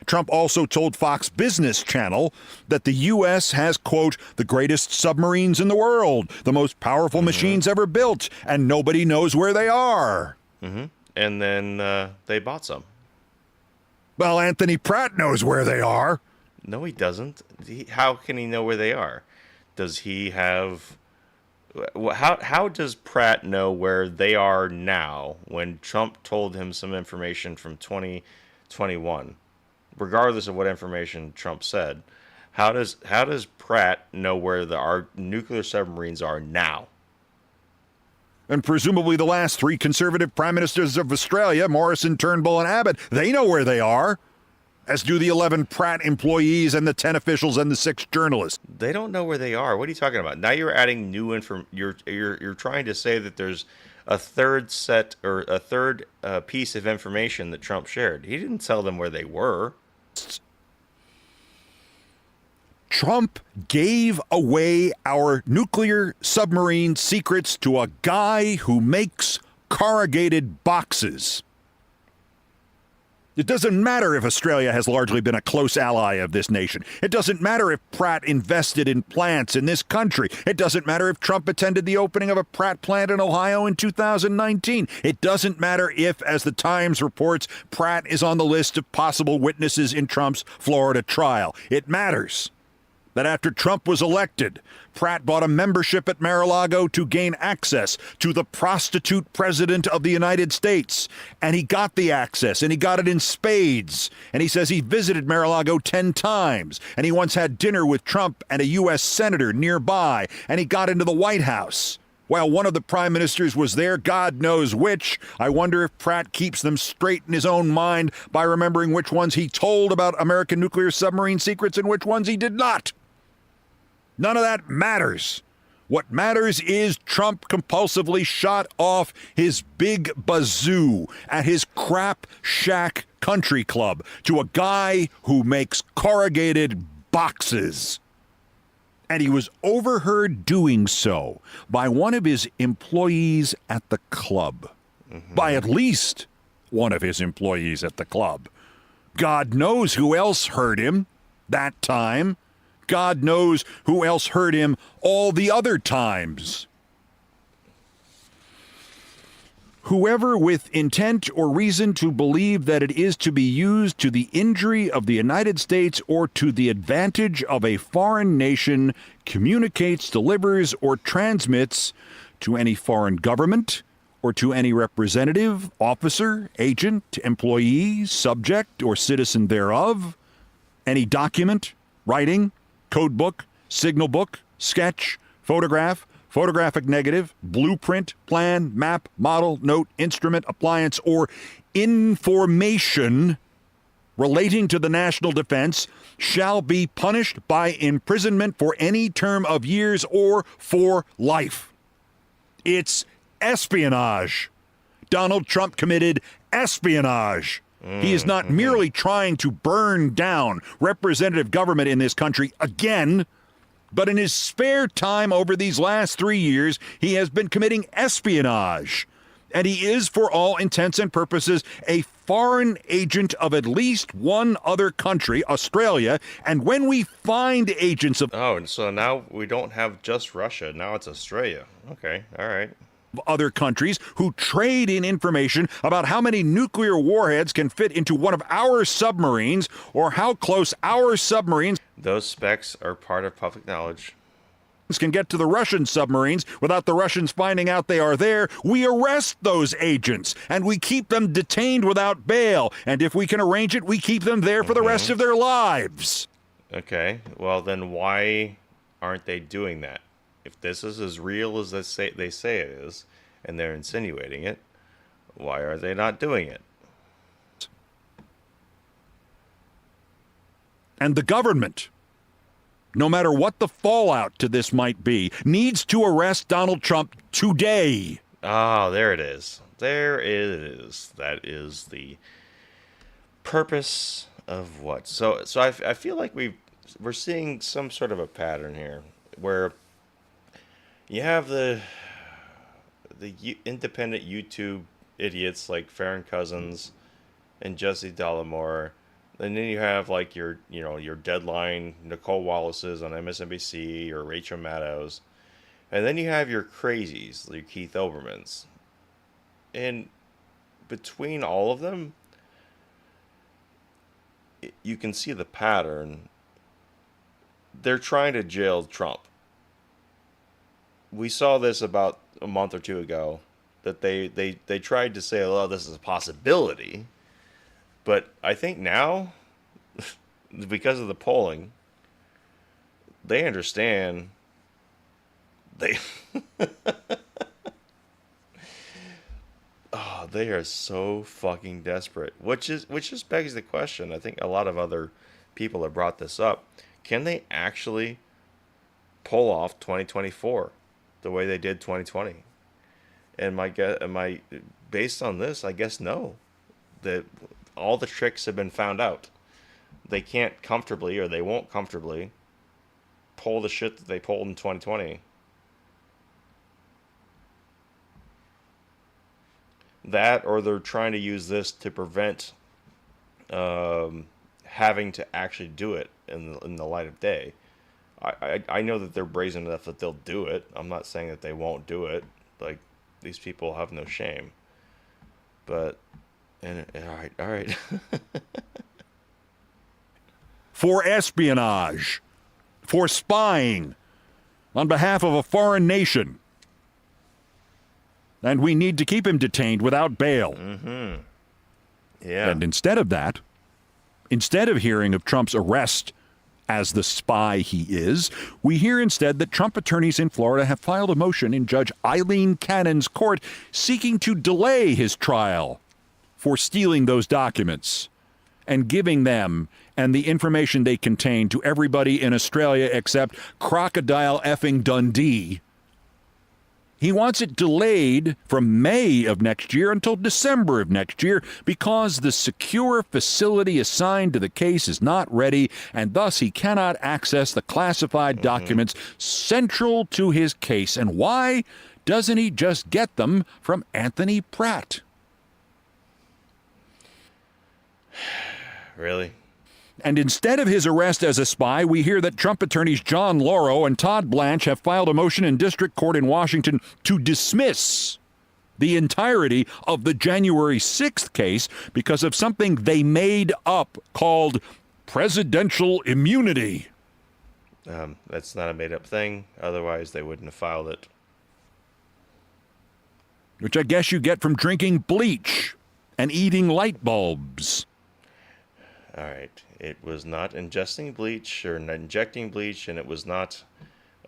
Trump also told Fox Business Channel that the U.S. has, quote, the greatest submarines in the world, the most powerful machines ever built, and nobody knows where they are. And then they bought some. Well, Anthony Pratt knows where they are. No, he doesn't. How can he know where they are? Does he have... How does Pratt know where they are now when Trump told him some information from 2021? Regardless of what information Trump said, how does Pratt know where our nuclear submarines are now? And presumably the last 3 conservative prime ministers of Australia, Morrison, Turnbull, and Abbott, they know where they are, as do the 11 Pratt employees and the 10 officials and the 6 journalists. They don't know where they are. What are you talking about? Now you're adding new information. You're trying to say that there's a third set or a third piece of information that Trump shared. He didn't tell them where they were. Trump gave away our nuclear submarine secrets to a guy who makes corrugated boxes. It doesn't matter if Australia has largely been a close ally of this nation. It doesn't matter if Pratt invested in plants in this country. It doesn't matter if Trump attended the opening of a Pratt plant in Ohio in 2019. It doesn't matter if, as the Times reports, Pratt is on the list of possible witnesses in Trump's Florida trial. It matters that after Trump was elected, Pratt bought a membership at Mar-a-Lago to gain access to the prostitute president of the United States. And he got the access, and he got it in spades. And he says he visited Mar-a-Lago 10 times. And he once had dinner with Trump and a U.S. senator nearby. And he got into the White House. While one of the prime ministers was there, God knows which. I wonder if Pratt keeps them straight in his own mind by remembering which ones he told about American nuclear submarine secrets and which ones he did not. None of that matters. What matters is Trump compulsively shot off his big bazoo at his crap shack country club to a guy who makes corrugated boxes. And he was overheard doing so by one of his employees at the club. By at least one of his employees at the club. God knows who else heard him that time. God knows who else heard him all the other times. Whoever with intent or reason to believe that it is to be used to the injury of the United States or to the advantage of a foreign nation communicates, delivers, or transmits to any foreign government or to any representative, officer, agent, employee, subject, or citizen thereof, any document, writing, code book, signal book, sketch, photograph, photographic negative, blueprint, plan, map, model, note, instrument, appliance, or information relating to the national defense shall be punished by imprisonment for any term of years or for life. It's espionage. Donald Trump committed espionage. He is not merely trying to burn down representative government in this country again, but in his spare time over these last 3 years, he has been committing espionage. And he is, for all intents and purposes, a foreign agent of at least one other country, Australia. And when we find agents of... Oh, and so now we don't have just Russia. Now it's Australia. Okay, all right. Other countries who trade in information about how many nuclear warheads can fit into one of our submarines or how close our submarines... Those specs are part of public knowledge. ...can get to the Russian submarines without the Russians finding out they are there. We arrest those agents and we keep them detained without bail. And if we can arrange it, we keep them there for the rest of their lives. Okay, well then why aren't they doing that? If this is as real as they say it is, and they're insinuating it, why are they not doing it? And the government, no matter what the fallout to this might be, needs to arrest Donald Trump today. Ah, there it is. There it is. That is the purpose of what? So I feel like we're seeing some sort of a pattern here where you have the independent YouTube idiots like Farron Cousins and Jesse Dollemore, and then you have like your Deadline Nicole Wallace's on MSNBC or Rachel Maddows, and then you have your crazies like Keith Olbermann's, and between all of them, you can see the pattern. They're trying to jail Trump. We saw this about a month or two ago, that they tried to say, oh, this is a possibility. But I think now, because of the polling, they understand. They they are so fucking desperate. Which just begs the question. I think a lot of other people have brought this up. Can they actually pull off 2024 the way they did 2020? And based on this, I guess no. That all the tricks have been found out. They can't comfortably, or they won't comfortably, pull the shit that they pulled in 2020. That, or they're trying to use this to prevent having to actually do it in the light of day. I know that they're brazen enough that they'll do it. I'm not saying that they won't do it. Like, these people have no shame. But, all right. For espionage, for spying on behalf of a foreign nation. And we need to keep him detained without bail. Mm-hmm. Yeah. And instead of that, instead of hearing of Trump's arrest as the spy he is, we hear instead that Trump attorneys in Florida have filed a motion in Judge Eileen Cannon's court seeking to delay his trial for stealing those documents and giving them and the information they contain to everybody in Australia except Crocodile effing Dundee. He wants it delayed from May of next year until December of next year because the secure facility assigned to the case is not ready, and thus he cannot access the classified documents central to his case. And why doesn't he just get them from Anthony Pratt? Really? And instead of his arrest as a spy, we hear that Trump attorneys John Lauro and Todd Blanche have filed a motion in district court in Washington to dismiss the entirety of the January 6th case because of something they made up called presidential immunity. That's not a made-up thing. Otherwise, they wouldn't have filed it. Which I guess you get from drinking bleach and eating light bulbs. All right. It was not ingesting bleach or injecting bleach, and it was not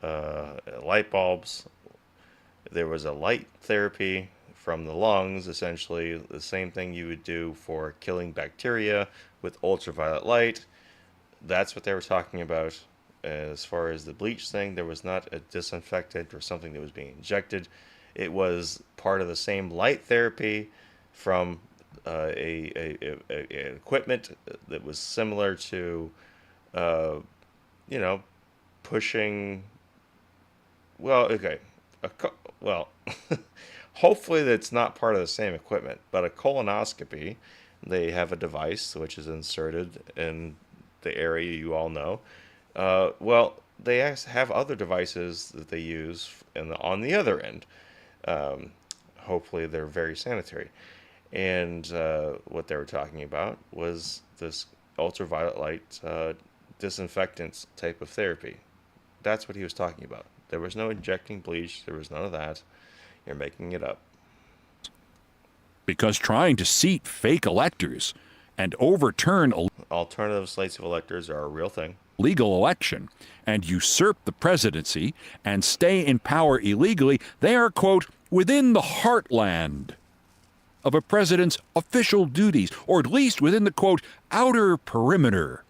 light bulbs. There was a light therapy from the lungs, essentially the same thing you would do for killing bacteria with ultraviolet light. That's what they were talking about. As far as the bleach thing, there was not a disinfectant or something that was being injected. It was part of the same light therapy from equipment that was similar to, pushing. Well, okay, hopefully that's not part of the same equipment. But a colonoscopy, they have a device which is inserted in the area you all know. They have other devices that they use on the other end. Hopefully they're very sanitary. And what they were talking about was this ultraviolet light disinfectant type of therapy. That's what he was talking about. There was no injecting bleach. There was none of that. You're making it up. Because trying to seat fake electors and overturn alternative slates of electors are a real thing. Legal election and usurp the presidency and stay in power illegally, they are, quote, within the heartland of a president's official duties, or at least within the, quote, outer perimeter.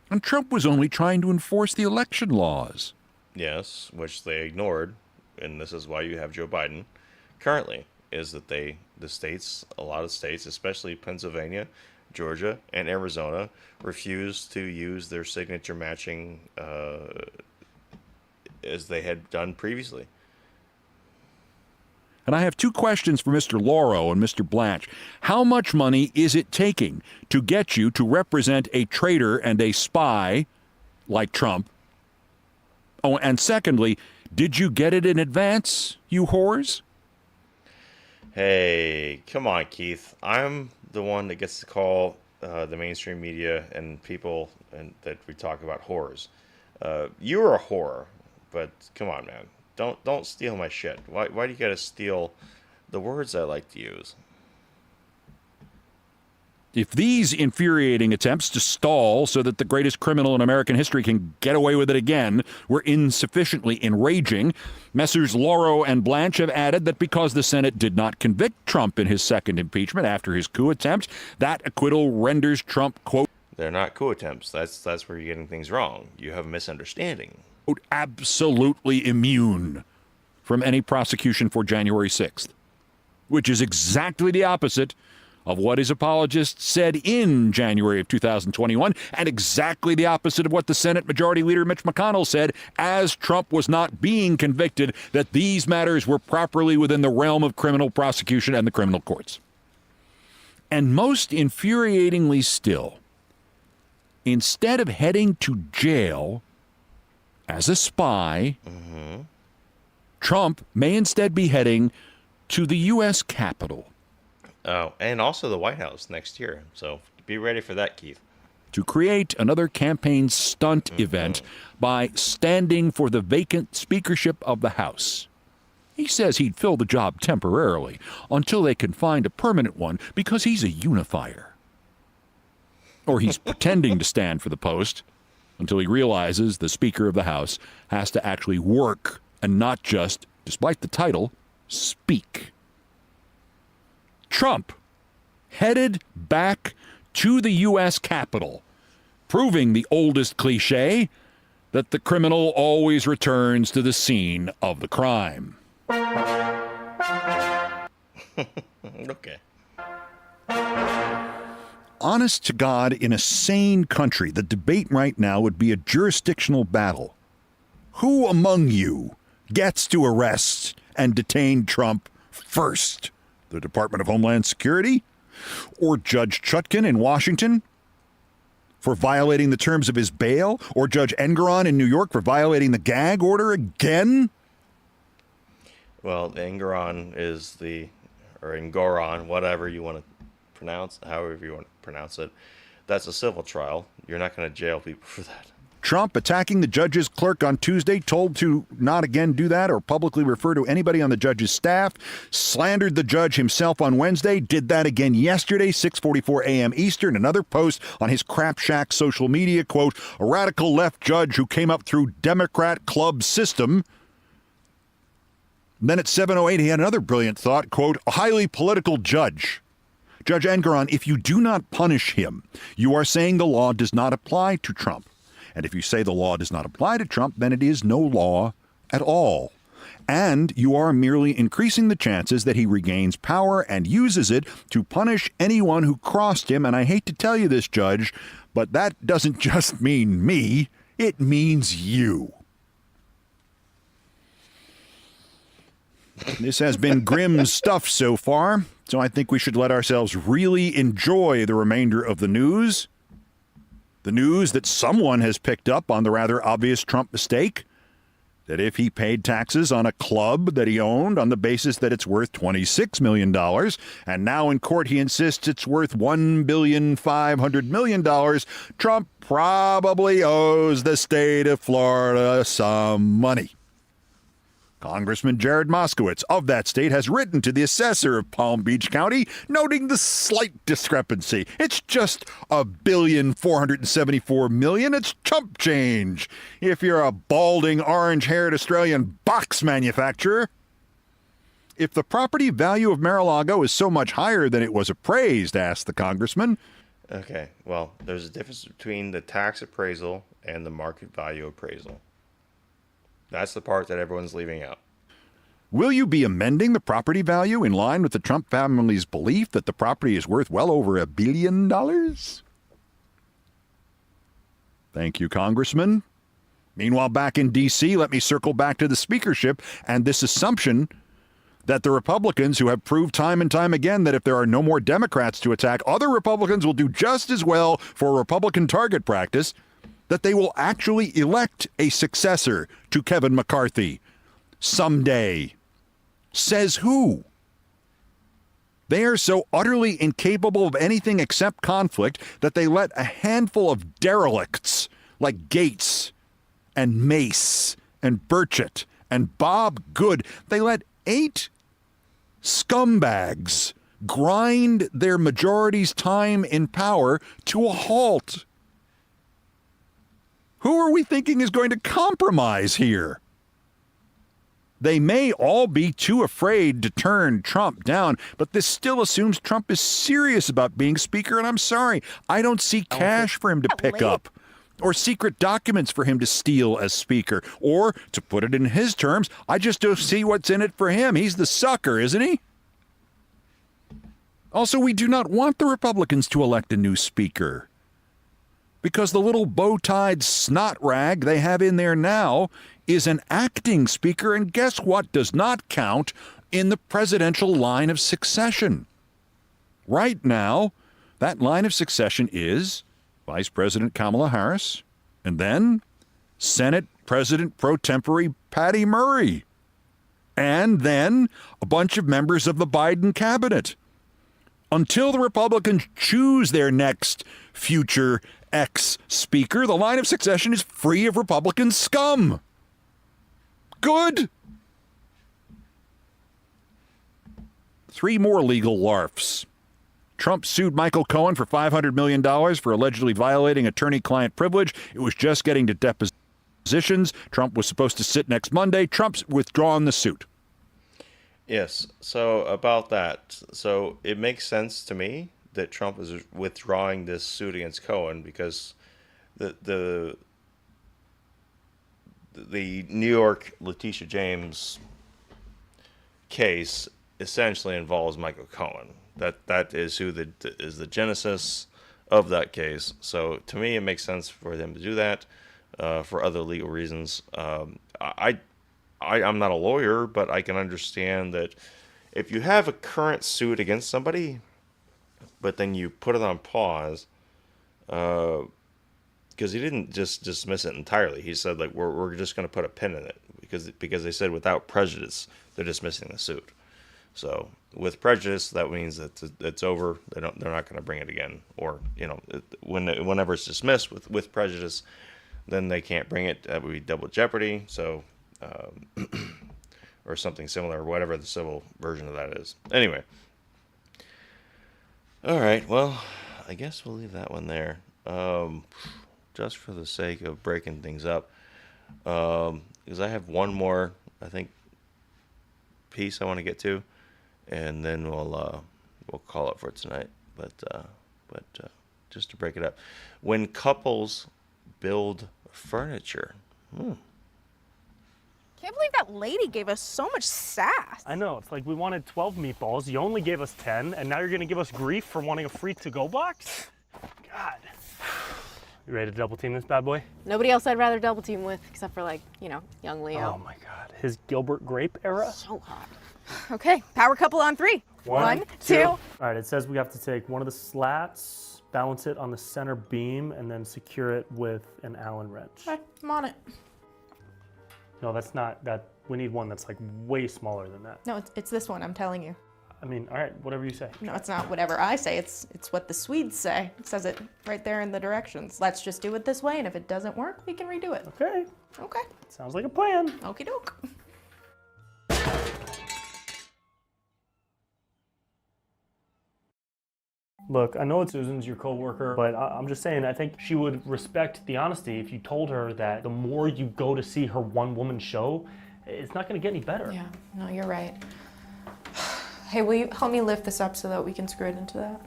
And Trump was only trying to enforce the election laws. Yes, which they ignored, and this is why you have Joe Biden currently, is that a lot of states, especially Pennsylvania, Georgia, and Arizona, refused to use their signature matching as they had done previously. And I have two questions for Mr. Lauro and Mr. Blanche. How much money is it taking to get you to represent a traitor and a spy like Trump? Oh, and secondly, did you get it in advance, you whores? Hey, come on, Keith. I'm the one that gets to call the mainstream media and people that we talk about whores. You're a whore, but come on, man. Don't steal my shit. Why do you gotta steal the words I like to use? If these infuriating attempts to stall so that the greatest criminal in American history can get away with it again were insufficiently enraging, Messrs. Lauro and Blanche have added that because the Senate did not convict Trump in his second impeachment after his coup attempt, that acquittal renders Trump, quote, they're not coup attempts. That's where you're getting things wrong. You have a misunderstanding. Quote, absolutely immune from any prosecution for January 6th, which is exactly the opposite of what his apologists said in January of 2021, and exactly the opposite of what the Senate Majority Leader Mitch McConnell said as Trump was not being convicted, that these matters were properly within the realm of criminal prosecution and the criminal courts. And most infuriatingly still, instead of heading to jail as a spy, Trump may instead be heading to the U.S. Capitol. Oh, and also the White House next year. So be ready for that, Keith. To create another campaign stunt event by standing for the vacant speakership of the House. He says he'd fill the job temporarily until they can find a permanent one because he's a unifier. Or he's pretending to stand for the post until he realizes the Speaker of the House has to actually work and not just, despite the title, speak. Trump headed back to the U.S. Capitol, proving the oldest cliche that the criminal always returns to the scene of the crime. Okay. Honest to God, in a sane country, the debate right now would be a jurisdictional battle. Who among you gets to arrest and detain Trump first? The Department of Homeland Security? Or Judge Chutkan in Washington? for violating the terms of his bail, or Judge Engoron in New York for violating the gag order again? Well, Engoron is or Engoron, whatever you want to pronounce, however you want to pronounce it. That's a civil trial. You're not going to jail people for that. Trump, attacking the judge's clerk on Tuesday, told to not again do that or publicly refer to anybody on the judge's staff, slandered the judge himself on Wednesday, did that again yesterday, 6:44 a.m. Eastern. Another post on his Crap Shack social media, quote, a radical left judge who came up through Democrat club system. Then at 7:08, he had another brilliant thought, quote, a highly political judge. Judge Engoron, if you do not punish him, you are saying the law does not apply to Trump. And if you say the law does not apply to Trump, then it is no law at all. And you are merely increasing the chances that he regains power and uses it to punish anyone who crossed him. And I hate to tell you this, Judge, but that doesn't just mean me. It means you. This has been grim stuff so far, so I think we should let ourselves really enjoy the remainder of the news. The news that someone has picked up on the rather obvious Trump mistake, that if he paid taxes on a club that he owned on the basis that it's worth $26 million, and now in court he insists it's worth $1.5 billion, Trump probably owes the state of Florida some money. Congressman Jared Moskowitz of that state has written to the assessor of Palm Beach County, noting the slight discrepancy. It's just $1.474 billion. It's chump change if you're a balding, orange-haired Australian box manufacturer. If the property value of Mar-a-Lago is so much higher than it was appraised, asked the congressman. Okay, well, there's a difference between the tax appraisal and the market value appraisal. That's the part that everyone's leaving out. Will you be amending the property value in line with the Trump family's belief that the property is worth well over $1 billion? Thank you, Congressman. Meanwhile, back in D.C., let me circle back to the speakership and this assumption that the Republicans, who have proved time and time again that if there are no more Democrats to attack, other Republicans will do just as well for Republican target practice, that they will actually elect a successor to Kevin McCarthy someday. Says who? They are so utterly incapable of anything except conflict that they let a handful of derelicts like Gates and Mace and Burchett and Bob Good, they let 8 scumbags grind their majority's time in power to a halt. Who are we thinking is going to compromise here? They may all be too afraid to turn Trump down, but this still assumes Trump is serious about being speaker, and I'm sorry, I don't see cash for him to pick up, or secret documents for him to steal as speaker, or, to put it in his terms, I just don't see what's in it for him. He's the sucker, isn't he? Also, we do not want the Republicans to elect a new speaker, because the little bow-tied snot rag they have in there now is an acting speaker, and guess what does not count in the presidential line of succession? Right now, that line of succession is Vice President Kamala Harris, and then Senate President pro tempore Patty Murray, and then a bunch of members of the Biden cabinet. Until the Republicans choose their next future ex-speaker, the line of succession is free of Republican scum. Good. 3 more legal larfs. Trump sued Michael Cohen for $500 million for allegedly violating attorney-client privilege. It was just getting to depositions. Trump was supposed to sit next Monday. Trump's withdrawn the suit. Yes, so about that. So it makes sense to me that Trump is withdrawing this suit against Cohen because the New York Letitia James case essentially involves Michael Cohen. That is who is the genesis of that case. So to me, it makes sense for them to do that for other legal reasons. I'm not a lawyer, but I can understand that if you have a current suit against somebody, but then you put it on pause, because he didn't just dismiss it entirely. He said, like, we're just going to put a pin in it because they said without prejudice they're dismissing the suit. So with prejudice, that means that it's over. They're not going to bring it again. Or, you know, whenever it's dismissed with prejudice, then they can't bring it. That would be double jeopardy. So or something similar, or whatever the civil version of that is. Anyway. All right. Well, I guess we'll leave that one there. Just for the sake of breaking things up, because I have one more, I think, piece I want to get to, and then we'll call it for tonight. But just to break it up, when couples build furniture. Can't believe that lady gave us so much sass. I know, it's like we wanted 12 meatballs, you only gave us 10, and now you're gonna give us grief for wanting a free to-go box? God. You ready to double team this bad boy? Nobody else I'd rather double team with, except for like, you know, young Leo. Oh my God, his Gilbert Grape era? So hot. Okay, power couple on 3. One, two. All right, it says we have to take one of the slats, balance it on the center beam, and then secure it with an Allen wrench. Okay, I'm on it. No, that's not, we need one that's like way smaller than that. No, it's this one, I'm telling you. I mean, all right, whatever you say. No, it's not whatever I say, it's what the Swedes say. It says it right there in the directions. Let's just do it this way, and if it doesn't work, we can redo it. Okay. Okay. Sounds like a plan. Okie doke. Look, I know Susan's your coworker, but I'm just saying, I think she would respect the honesty if you told her that the more you go to see her one-woman show, it's not going to get any better. Yeah, no, you're right. Hey, will you help me lift this up so that we can screw it into that?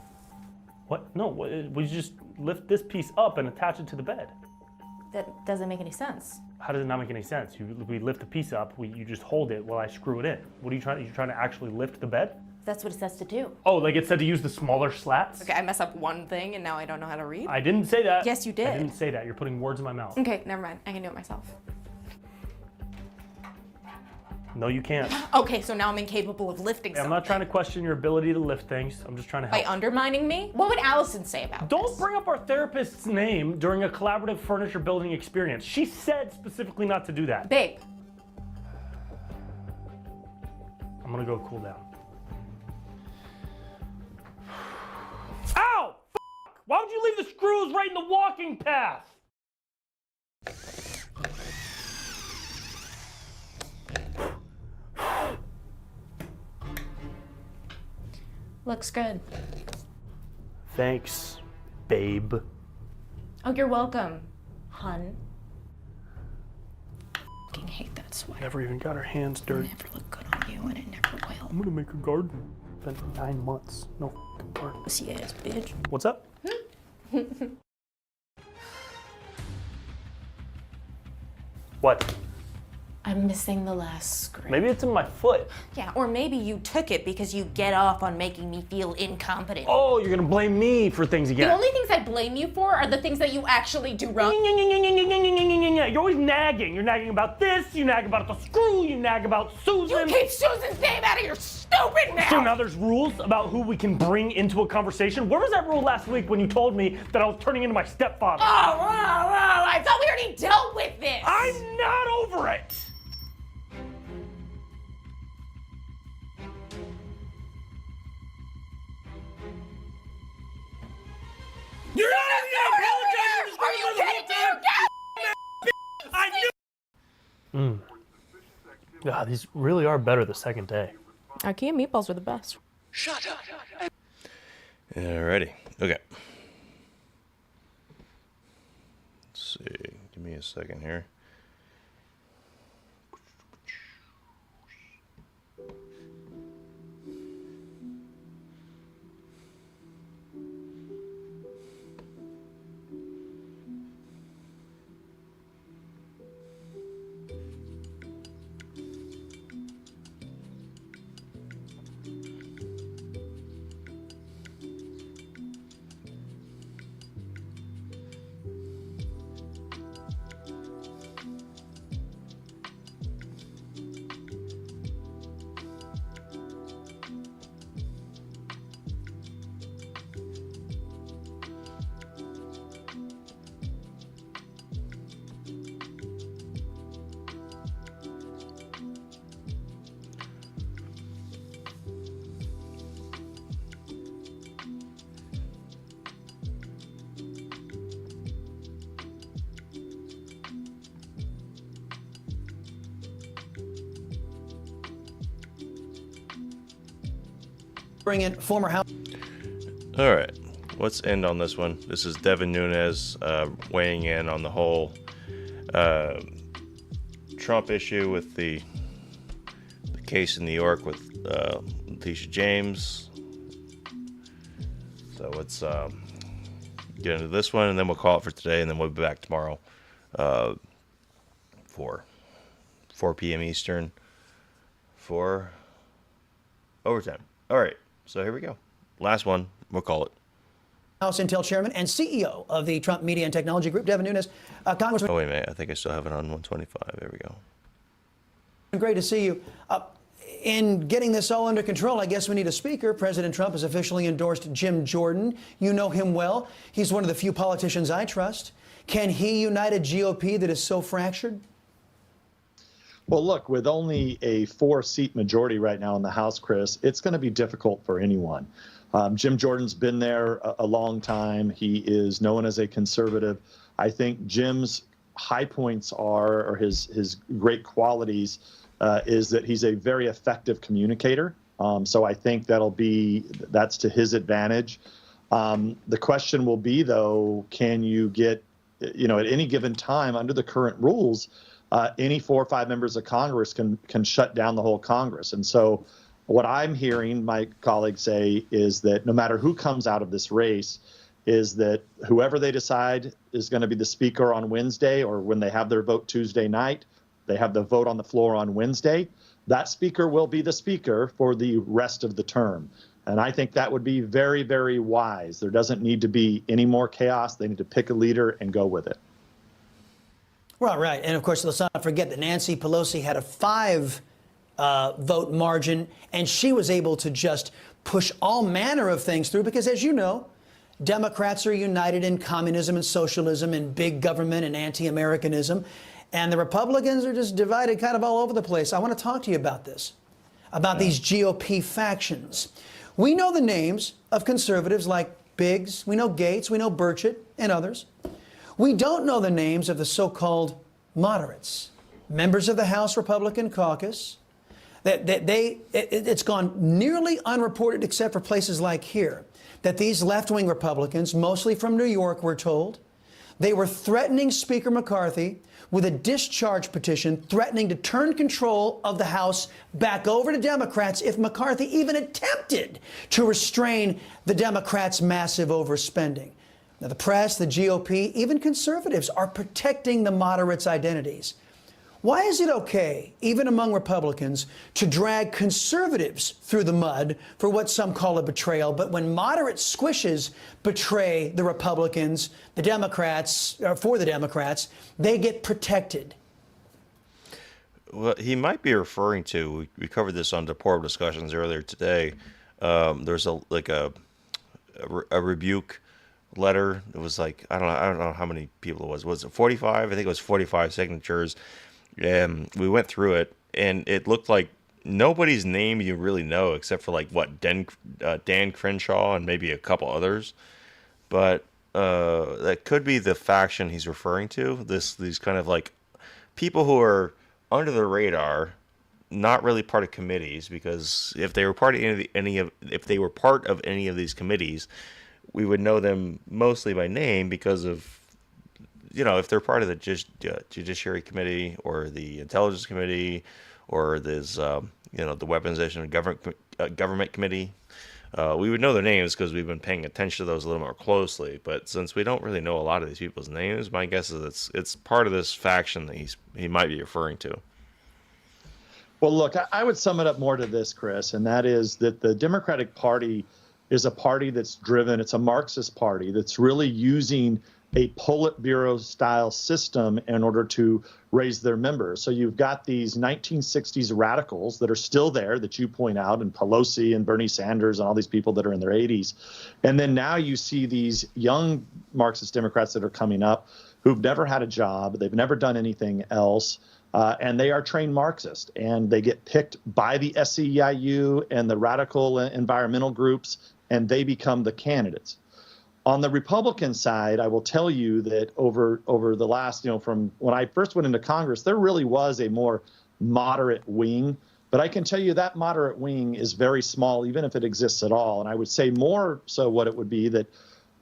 What? No, we just lift this piece up and attach it to the bed. That doesn't make any sense. How does it not make any sense? We lift the piece up, you just hold it while I screw it in. What are you trying to actually lift the bed? That's what it says to do. Oh, like it said to use the smaller slats? Okay, I mess up one thing and now I don't know how to read? I didn't say that. Yes, you did. I didn't say that. You're putting words in my mouth. Okay, never mind. I can do it myself. No, you can't. Okay, so now I'm incapable of lifting something. I'm not trying to question your ability to lift things. I'm just trying to help. By undermining me? What would Allison say about Don't this? bring up our therapist's name during a collaborative furniture building experience. She said specifically not to do that. Babe. I'm gonna go cool down. Ow! F***! Why would you leave the screws right in the walking path? Looks good. Thanks, babe. Oh, you're welcome, hun. I fucking hate that sweater. Never even got her hands dirty. Never look good on you, and it never will. I'm gonna make a garden. Been 9 months. No f***ing garden. Pussy ass bitch. What's up? What? I'm missing the last screw. Maybe it's in my foot. Yeah, or maybe you took it because you get off on making me feel incompetent. Oh, you're gonna blame me for things again. The only things I blame you for are the things that you actually do wrong. You're always nagging. You're nagging about this, you nag about the screw, you nag about Susan. You keep Susan's name out of your stupid mouth! So now there's rules about who we can bring into a conversation? Where was that rule last week when you told me that I was turning into my stepfather? Oh, I thought we already dealt with this! I'm not over it! You're not even apologizing! Are you kidding me? I knew. God, these really are better the second day. IKEA meatballs are the best. Shut up. Alrighty. Okay. Let's see. Give me a second here. bring in former House. All right, let's end on this one. This is Devin Nunes weighing in on the whole Trump issue with the case in New York with Letitia James. So let's get into this one, and then we'll call it for today, and then we'll be back tomorrow for 4 p.m. Eastern for overtime. All right, so here we go. Last one, we'll call it. House Intel Chairman and CEO of the Trump Media and Technology Group, Devin Nunes. Congressman. Oh, wait a minute. I think I still have it on 125. There we go. Great to see you. In getting this all under control, I guess we need a speaker. President Trump has officially endorsed Jim Jordan. You know him well. He's one of the few politicians I trust. Can he unite a GOP that is so fractured? Well, look, with only a 4-seat majority right now in the House, Chris, it's going to be difficult for anyone. Jim Jordan's been there a long time. He is known as a conservative. I think Jim's high points are, or his great qualities, is that he's a very effective communicator. So I think that's to his advantage. The question will be, though, can you get, at any given time under the current rules, any 4 or 5 members of Congress can shut down the whole Congress. And so what I'm hearing my colleagues say is that no matter who comes out of this race, is that whoever they decide is going to be the speaker on Wednesday, or when they have their vote Tuesday night, they have the vote on the floor on Wednesday, that speaker will be the speaker for the rest of the term. And I think that would be very, very wise. There doesn't need to be any more chaos. They need to pick a leader and go with it. Well, right. And of course, let's not forget that Nancy Pelosi had a 5 vote margin, and she was able to just push all manner of things through because, as you know, Democrats are united in communism and socialism and big government and anti-Americanism, and the Republicans are just divided kind of all over the place. I want to talk to you about this, about these GOP factions. We know the names of conservatives like Biggs, we know Gates, we know Burchett, and others. We don't know the names of the so-called moderates, members of the House Republican caucus. It's gone nearly unreported, except for places like here, that these left-wing Republicans, mostly from New York, we're told, they were threatening Speaker McCarthy with a discharge petition threatening to turn control of the House back over to Democrats if McCarthy even attempted to restrain the Democrats' massive overspending. Now, the press, the GOP, even conservatives are protecting the moderates' identities. Why is it okay, even among Republicans, to drag conservatives through the mud for what some call a betrayal, but when moderate squishes betray the Republicans, the Democrats, or for the Democrats, they get protected? Well, he might be referring to, we covered this on deplorable discussions earlier today. There's a rebuke letter. It was like, I don't know how many people it was. Was it 45? I think it was 45 signatures. And we went through it, and it looked like nobody's name you really know, except for like Dan Crenshaw and maybe a couple others. But that could be the faction he's referring to. These kind of like people who are under the radar, not really part of committees, because if they were part of any of these committees, we would know them mostly by name because of, if they're part of the Judiciary Committee or the Intelligence Committee or this, the Weaponization of Government Committee, we would know their names because we've been paying attention to those a little more closely. But since we don't really know a lot of these people's names, my guess is it's part of this faction that he might be referring to. Well, look, I would sum it up more to this, Chris, and that is that the Democratic Party is a party that's driven. It's a Marxist party that's really using a Politburo-style system in order to raise their members. So you've got these 1960s radicals that are still there that you point out, and Pelosi and Bernie Sanders and all these people that are in their 80s. And then now you see these young Marxist Democrats that are coming up who've never had a job, they've never done anything else, and they are trained Marxist. And they get picked by the SEIU and the radical environmental groups, and they become the candidates. On the Republican side, I will tell you that over the last, from when I first went into Congress, there really was a more moderate wing. But I can tell you that moderate wing is very small, even if it exists at all. And I would say more so what it would be that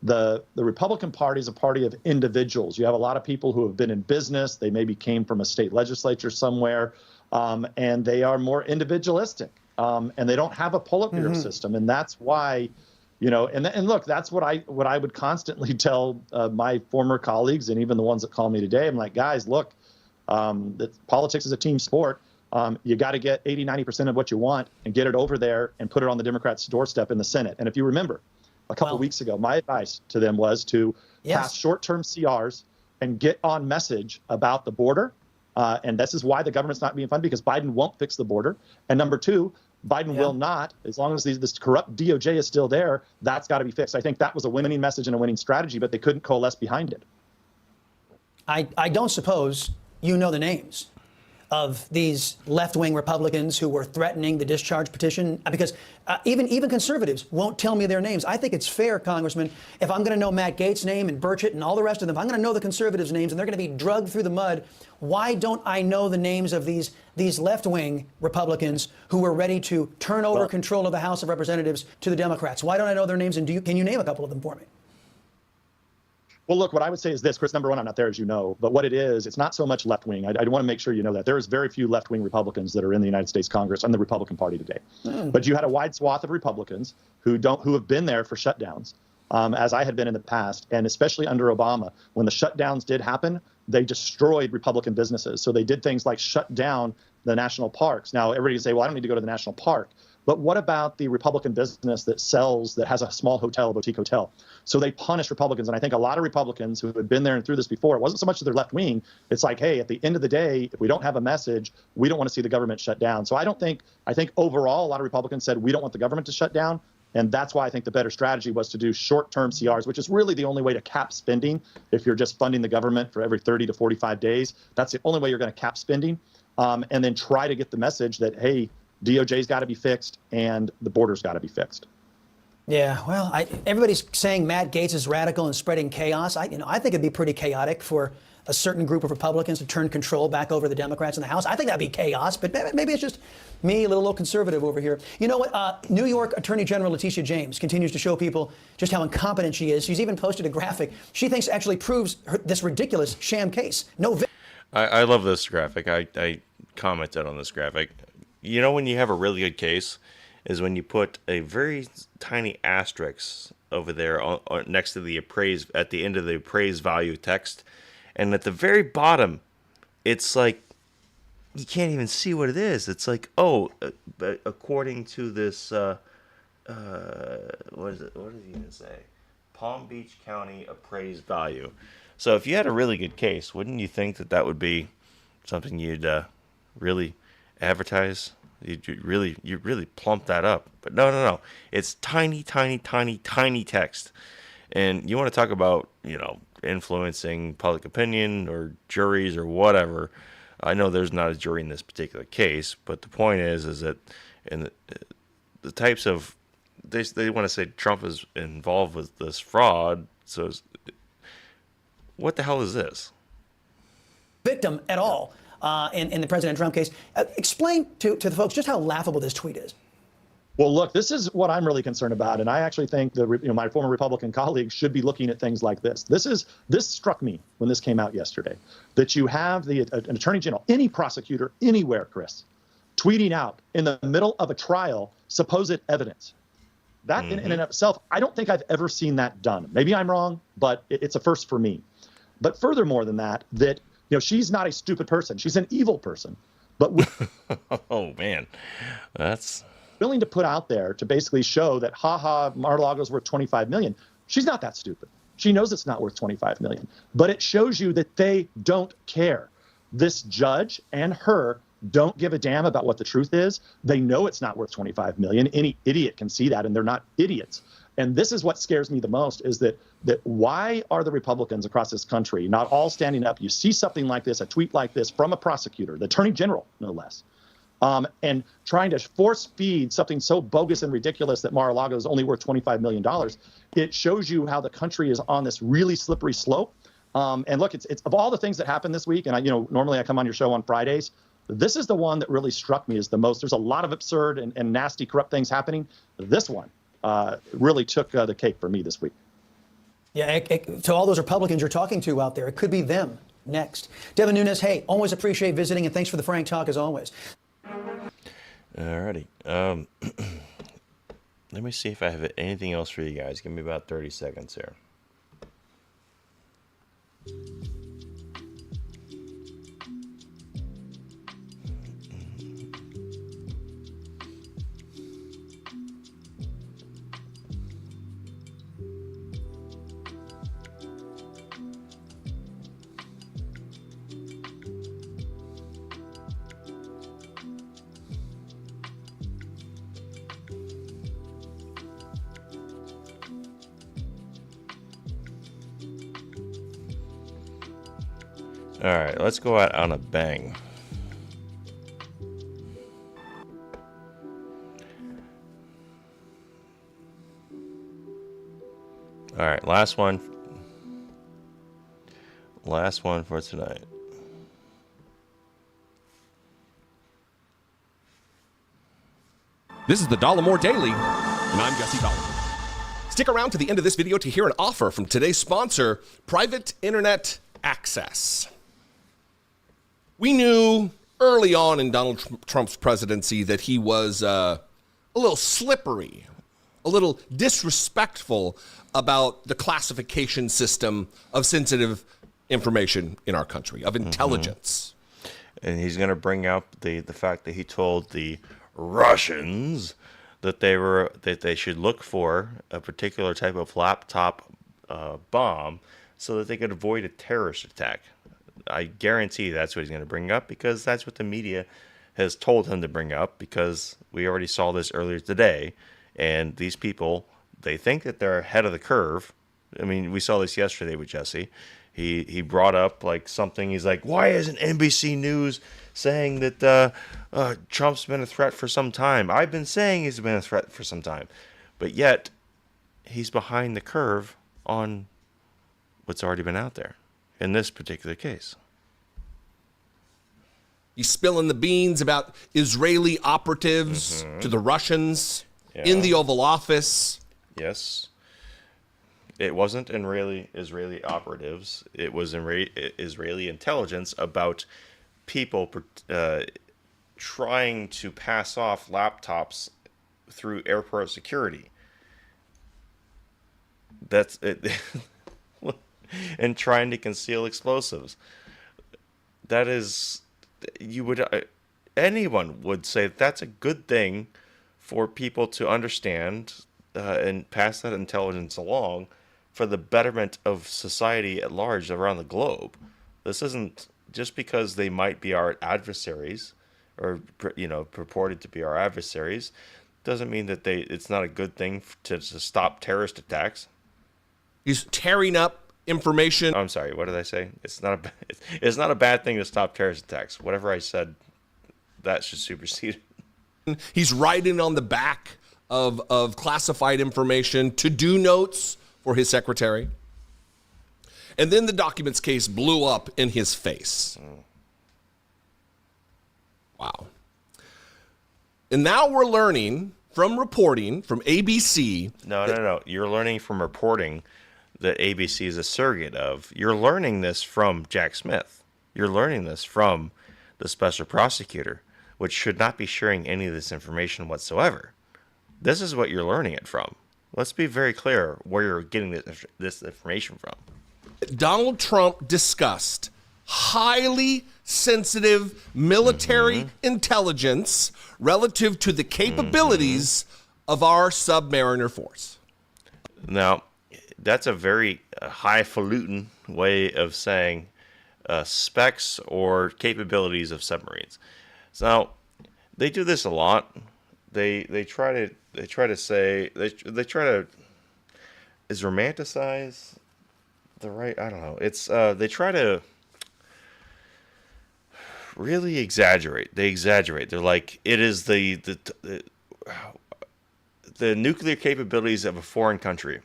the Republican Party is a party of individuals. You have a lot of people who have been in business. They maybe came from a state legislature somewhere, and they are more individualistic, and they don't have a Politburo system. And that's why, you know, and look, that's what I would constantly tell my former colleagues and even the ones that call me today. I'm like, guys, look, that politics is a team sport. You got to get 80, 90% of what you want and get it over there and put it on the Democrats' doorstep in the Senate. And if you remember, a couple of weeks ago, my advice to them was to pass short-term CRs and get on message about the border. And this is why the government's not being funded, because Biden won't fix the border. And number two, Biden will not, as long as this corrupt DOJ is still there, that's got to be fixed. I think that was a winning message and a winning strategy, but they couldn't coalesce behind it. I don't suppose you know the names of these left-wing Republicans who were threatening the discharge petition, because even conservatives won't tell me their names. I think it's fair, Congressman, if I'm going to know Matt Gaetz' name and Burchett and all the rest of them, if I'm going to know the conservatives' names and they're going to be drugged through the mud, why don't I know the names of these left-wing Republicans who were ready to turn over control of the House of Representatives to the Democrats? Why don't I know their names? And can you name a couple of them for me? Well, look, what I would say is this, Chris. Number one, I'm not there, as you know, but what it is, it's not so much left wing. I want to make sure you know that there is very few left wing Republicans that are in the United States Congress and the Republican Party today. But you had a wide swath of Republicans who have been there for shutdowns, as I had been in the past, and especially under Obama, when the shutdowns did happen, they destroyed Republican businesses. So they did things like shut down the national parks. Now, everybody can say, well, I don't need to go to the national park. But what about the Republican business that has a small hotel, a boutique hotel? So they punish Republicans. And I think a lot of Republicans who had been there and through this before, it wasn't so much that they're left wing. It's like, hey, at the end of the day, if we don't have a message, we don't want to see the government shut down. So I think overall, a lot of Republicans said we don't want the government to shut down. And that's why I think the better strategy was to do short-term CRs, which is really the only way to cap spending. If you're just funding the government for every 30 to 45 days, that's the only way you're going to cap spending. And then try to get the message that, hey, DOJ's got to be fixed and the border's got to be fixed. Yeah, well, everybody's saying Matt Gaetz is radical and spreading chaos. I think it'd be pretty chaotic for a certain group of Republicans to turn control back over the Democrats in the House. I think that'd be chaos, but maybe it's just me, a little conservative over here. You know what? New York Attorney General Letitia James continues to show people just how incompetent she is. She's even posted a graphic she thinks actually proves this ridiculous sham case. I love this graphic. I commented on this graphic. You know, when you have a really good case is when you put a very tiny asterisk over there next to the appraised, at the end of the appraised value text. And at the very bottom, it's like, you can't even see what it is. It's like, but according to this, what is it? What did he even say? Palm Beach County appraised value. So if you had a really good case, wouldn't you think that would be something you'd really advertise? You really plump that up. But no. It's tiny text. And you want to talk about, influencing public opinion or juries or whatever. I know there's not a jury in this particular case, but the point is that in the types of, they want to say Trump is involved with this fraud. So what the hell is this? Victim at all. In the President Trump case. Explain to the folks just how laughable this tweet is. Well, look, this is what I'm really concerned about, and I actually think my former Republican colleagues should be looking at things like this. This struck me when this came out yesterday, that you have an attorney general, any prosecutor anywhere, Chris, tweeting out in the middle of a trial supposed evidence. That in and of itself, I don't think I've ever seen that done. Maybe I'm wrong, but it's a first for me. But furthermore than that, she's not a stupid person. She's an evil person. But oh, man, that's willing to put out there to basically show that, Mar-a-Lago's worth $25 million. She's not that stupid. She knows it's not worth $25 million. But it shows you that they don't care. This judge and her don't give a damn about what the truth is. They know it's not worth $25 million. Any idiot can see that, and they're not idiots. And this is what scares me the most, is that why are the Republicans across this country not all standing up? You see something like this, a tweet like this from a prosecutor, the attorney general, no less, and trying to force feed something so bogus and ridiculous that Mar-a-Lago is only worth $25 million. It shows you how the country is on this really slippery slope. And look, it's of all the things that happened this week, and normally I come on your show on Fridays. This is the one that really struck me as the most. There's a lot of absurd and nasty, corrupt things happening. This one really took the cake for me this week. Yeah, to all those Republicans you're talking to out there, it could be them next. Devin Nunes, hey, always appreciate visiting, and thanks for the frank talk as always. Alrighty. Let me see if I have anything else for you guys. Give me about 30 seconds here. All right, let's go out on a bang. All right, last one. Last one for tonight. This is the Dollamore Daily, and I'm Jesse Dollamore. Stick around to the end of this video to hear an offer from today's sponsor, Private Internet Access. We knew early on in Donald Trump's presidency that he was a little slippery, a little disrespectful about the classification system of sensitive information in our country, of intelligence. And he's going to bring up the fact that he told the Russians that they should look for a particular type of laptop bomb so that they could avoid a terrorist attack. I guarantee that's what he's going to bring up, because that's what the media has told him to bring up, because we already saw this earlier today. And these people, they think that they're ahead of the curve. I mean, we saw this yesterday with Jesse. He brought up like something. He's like, why isn't NBC News saying that Trump's been a threat for some time? I've been saying he's been a threat for some time. But yet, he's behind the curve on what's already been out there in this particular case. He's spilling the beans about Israeli operatives to the Russians in the Oval Office. Yes. It wasn't Israeli operatives. It was Israeli intelligence about people trying to pass off laptops through airport security. That's it. And trying to conceal explosives. That is, anyone would say that's a good thing for people to understand and pass that intelligence along for the betterment of society at large around the globe. This isn't just because they might be our adversaries, or purported to be our adversaries, doesn't mean that it's not a good thing to stop terrorist attacks. He's tearing up information. I'm sorry, what did I say? It's not a bad thing to stop terrorist attacks. Whatever I said, that should supersede it. He's writing on the back of classified information, to-do notes for his secretary. And then the documents case blew up in his face. Wow. And now we're learning from reporting from ABC. No. You're learning from reporting that ABC is a surrogate of. You're learning this from Jack Smith. You're learning this from the special prosecutor, which should not be sharing any of this information whatsoever. This is what you're learning it from. Let's be very clear where you're getting this information from. Donald Trump discussed highly sensitive military intelligence relative to the capabilities of our submariner force. Now, that's a very highfalutin way of saying specs or capabilities of submarines. So they do this a lot. They try to say they try to is romanticize the right. I don't know. It's they try to really exaggerate. They exaggerate. They're like, it is the nuclear capabilities of a foreign country.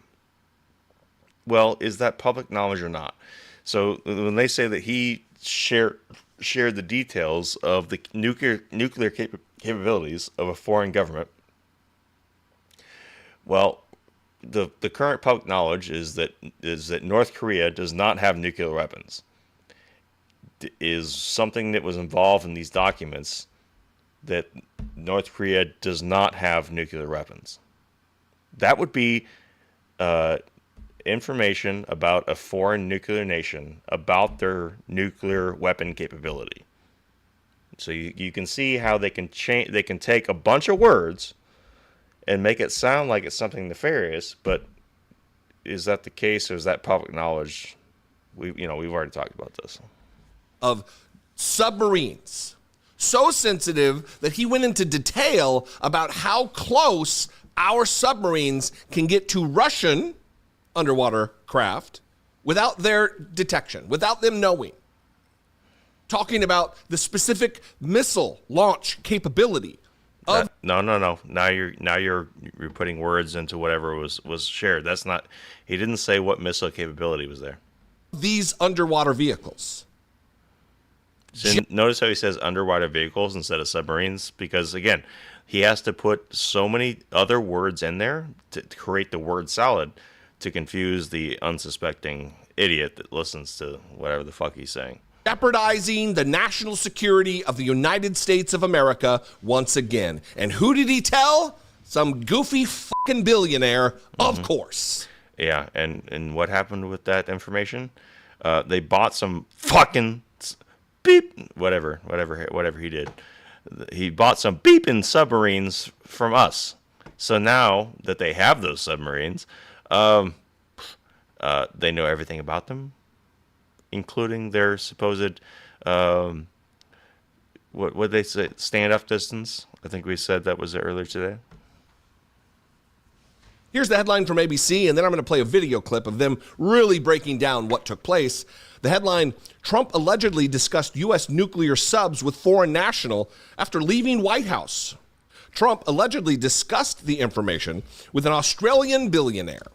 Well, is that public knowledge or not? So when they say that he shared shared the details of the nuclear capabilities of a foreign government. Well, the current public knowledge is that North Korea does not have nuclear weapons. Is something that was involved in these documents that North Korea does not have nuclear weapons. That would be information about a foreign nuclear nation, about their nuclear weapon capability. So you can see how they can change. They can take a bunch of words and make it sound like it's something nefarious, but is that the case, or is that public knowledge? We've already talked about this. Of submarines. So sensitive that he went into detail about how close our submarines can get to Russian underwater craft without their detection, without them knowing. Talking about the specific missile launch capability of No. Now you're putting words into whatever was shared. That's not. He didn't say what missile capability was there. These underwater vehicles. So notice how he says underwater vehicles instead of submarines, because again, he has to put so many other words in there to create the word salad to confuse the unsuspecting idiot that listens to whatever the fuck he's saying. Jeopardizing the national security of the United States of America once again. And who did he tell? Some goofy fucking billionaire, of course. Yeah, and what happened with that information? They bought some fucking beep, whatever he did. He bought some beeping submarines from us. So now that they have those submarines, they know everything about them, including their supposed, what they say, stand-up distance. I think we said that was earlier today. Here's the headline from ABC, and then I'm going to play a video clip of them really breaking down what took place. The headline, Trump allegedly discussed U.S. nuclear subs with foreign national after leaving White House. Trump allegedly discussed the information with an Australian billionaire.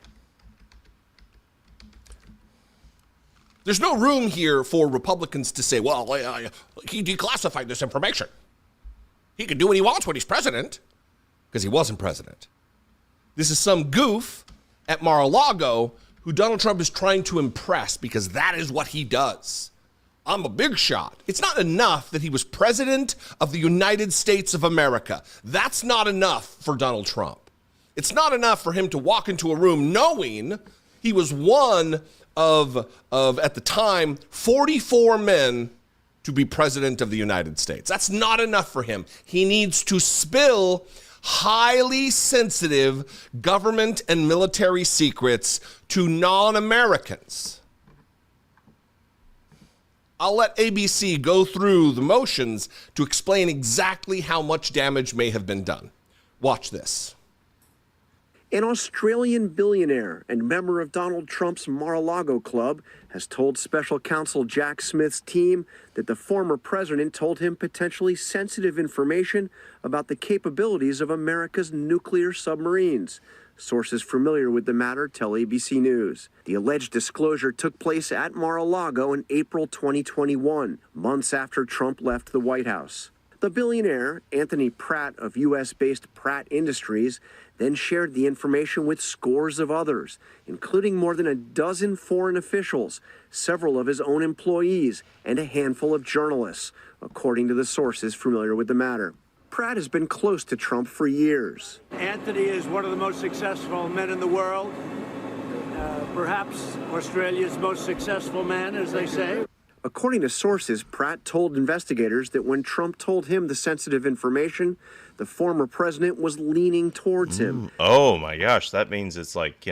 There's no room here for Republicans to say, well, he declassified this information. He can do what he wants when he's president, because he wasn't president. This is some goof at Mar-a-Lago who Donald Trump is trying to impress, because that is what he does. I'm a big shot. It's not enough that he was president of the United States of America. That's not enough for Donald Trump. It's not enough for him to walk into a room knowing he was one of at the time, 44 men to be president of the United States. That's not enough for him. He needs to spill highly sensitive government and military secrets to non-Americans. I'll let ABC go through the motions to explain exactly how much damage may have been done. Watch this. An Australian billionaire and member of Donald Trump's Mar-a-Lago club has told special counsel Jack Smith's team that the former president told him potentially sensitive information about the capabilities of America's nuclear submarines. Sources familiar with the matter tell ABC News. The alleged disclosure took place at Mar-a-Lago in April 2021, months after Trump left the White House. The billionaire, Anthony Pratt of U.S.-based Pratt Industries, then shared the information with scores of others, including more than a dozen foreign officials, several of his own employees, and a handful of journalists, according to the sources familiar with the matter. Pratt has been close to Trump for years. Anthony is one of the most successful men in the world, perhaps Australia's most successful man, as they say. According to sources, Pratt told investigators that when Trump told him the sensitive information, the former president was leaning towards him. Oh my gosh, that means it's like,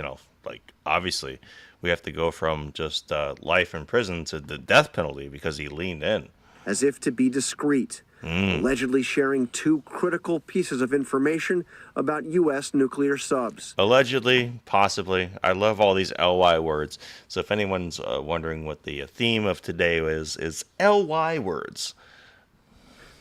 obviously we have to go from just life in prison to the death penalty because he leaned in. As if to be discreet, allegedly sharing two critical pieces of information about U.S. nuclear subs. Allegedly, possibly. I love all these LY words. So if anyone's wondering what the theme of today is LY words.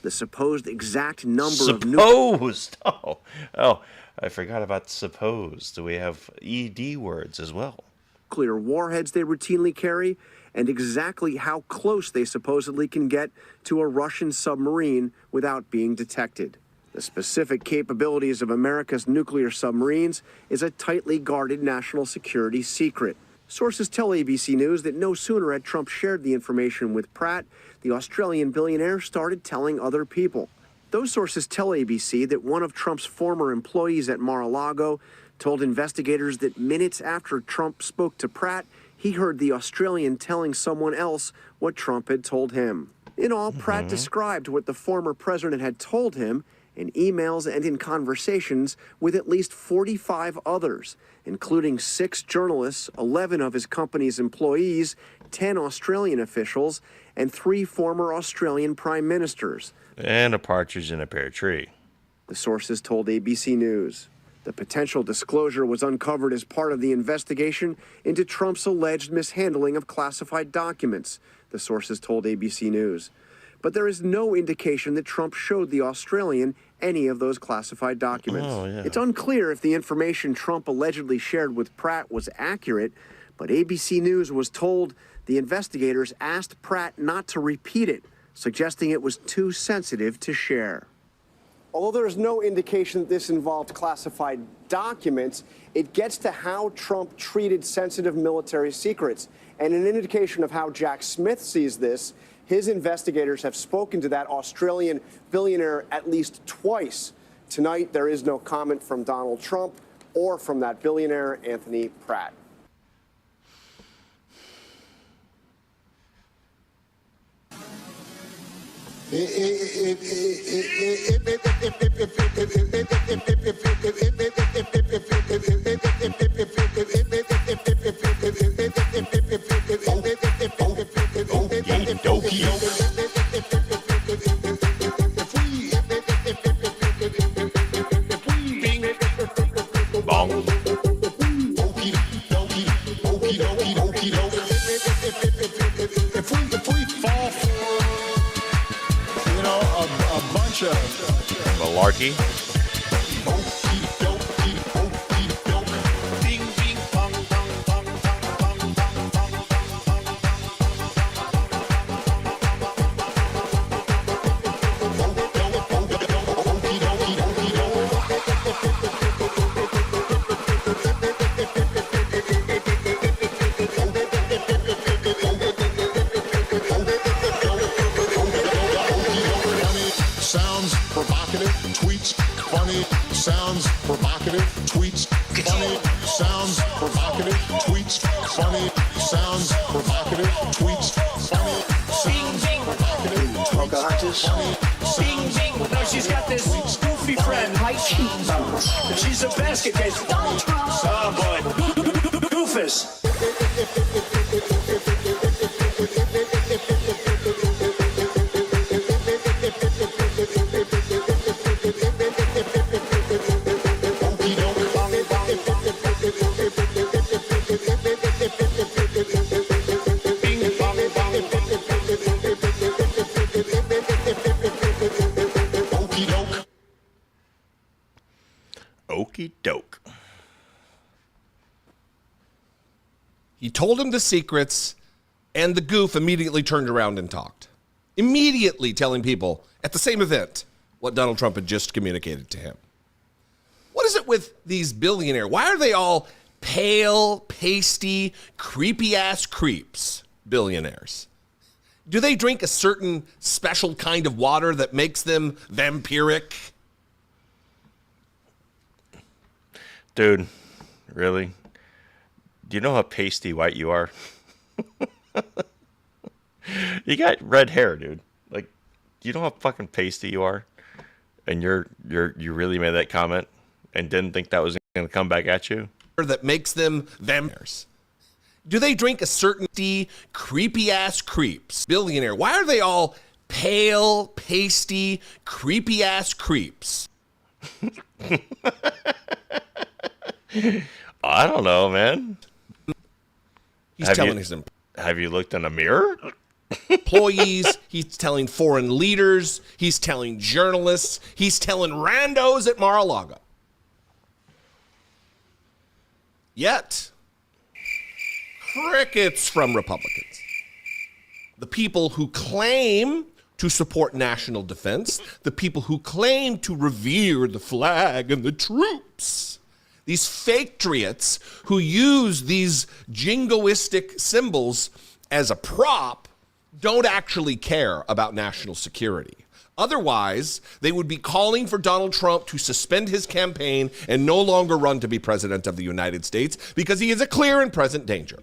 The supposed exact number of supposed. Oh, I forgot about supposed. Do we have ED words as well? Nuclear warheads they routinely carry, and exactly how close they supposedly can get to a Russian submarine without being detected. The specific capabilities of America's nuclear submarines is a tightly guarded national security secret. Sources tell ABC News that no sooner had Trump shared the information with Pratt, the Australian billionaire started telling other people. Those sources tell ABC that one of Trump's former employees at Mar-a-Lago told investigators that minutes after Trump spoke to Pratt, he heard the Australian telling someone else what Trump had told him. In all, Pratt described what the former president had told him in emails and in conversations with at least 45 others, including 6 journalists, 11 of his company's employees, 10 Australian officials, and 3 former Australian prime ministers. And a partridge in a pear tree. The sources told ABC News. The potential disclosure was uncovered as part of the investigation into Trump's alleged mishandling of classified documents, the sources told ABC News. But there is no indication that Trump showed the Australian any of those classified documents. It's unclear if the information Trump allegedly shared with Pratt was accurate, but ABC News was told the investigators asked Pratt not to repeat it, suggesting it was too sensitive to share. Although there is no indication that this involved classified documents, it gets to how Trump treated sensitive military secrets. And an indication of how Jack Smith sees this, his investigators have spoken to that Australian billionaire at least twice. Tonight, there is no comment from Donald Trump or from that billionaire, Anthony Pratt. Malarkey. Sounds provocative, tweets funny. Sounds provocative, tweets funny. Sounds provocative, tweets funny. Sounds provocative, tweets funny. Sounds provocative, tweets funny. Bing, bing. No, she's got this goofy friend. She's a basket case. Donald Trump. Oh, boy. Goofus. Okey doke. He told him the secrets, and the goof immediately turned around and talked. Immediately telling people at the same event what Donald Trump had just communicated to him. What is it with these billionaires? Why are they all pale, pasty, creepy-ass creeps, billionaires? Do they drink a certain special kind of water that makes them vampiric? Dude, really? Do you know how pasty white you are? You got red hair, dude. Like, do you know how fucking pasty you are? And you really made that comment and didn't think that was going to come back at you? That makes them vampires. Do they drink a certain creepy-ass creeps? Billionaire. Why are they all pale, pasty, creepy-ass creeps? I don't know, man. Have you looked in a mirror? Employees, he's telling foreign leaders, he's telling journalists, he's telling randos at Mar-a-Lago. Yet, crickets from Republicans. The people who claim to support national defense, the people who claim to revere the flag and the troops, these fatriots who use these jingoistic symbols as a prop don't actually care about national security. Otherwise, they would be calling for Donald Trump to suspend his campaign and no longer run to be president of the United States because he is a clear and present danger.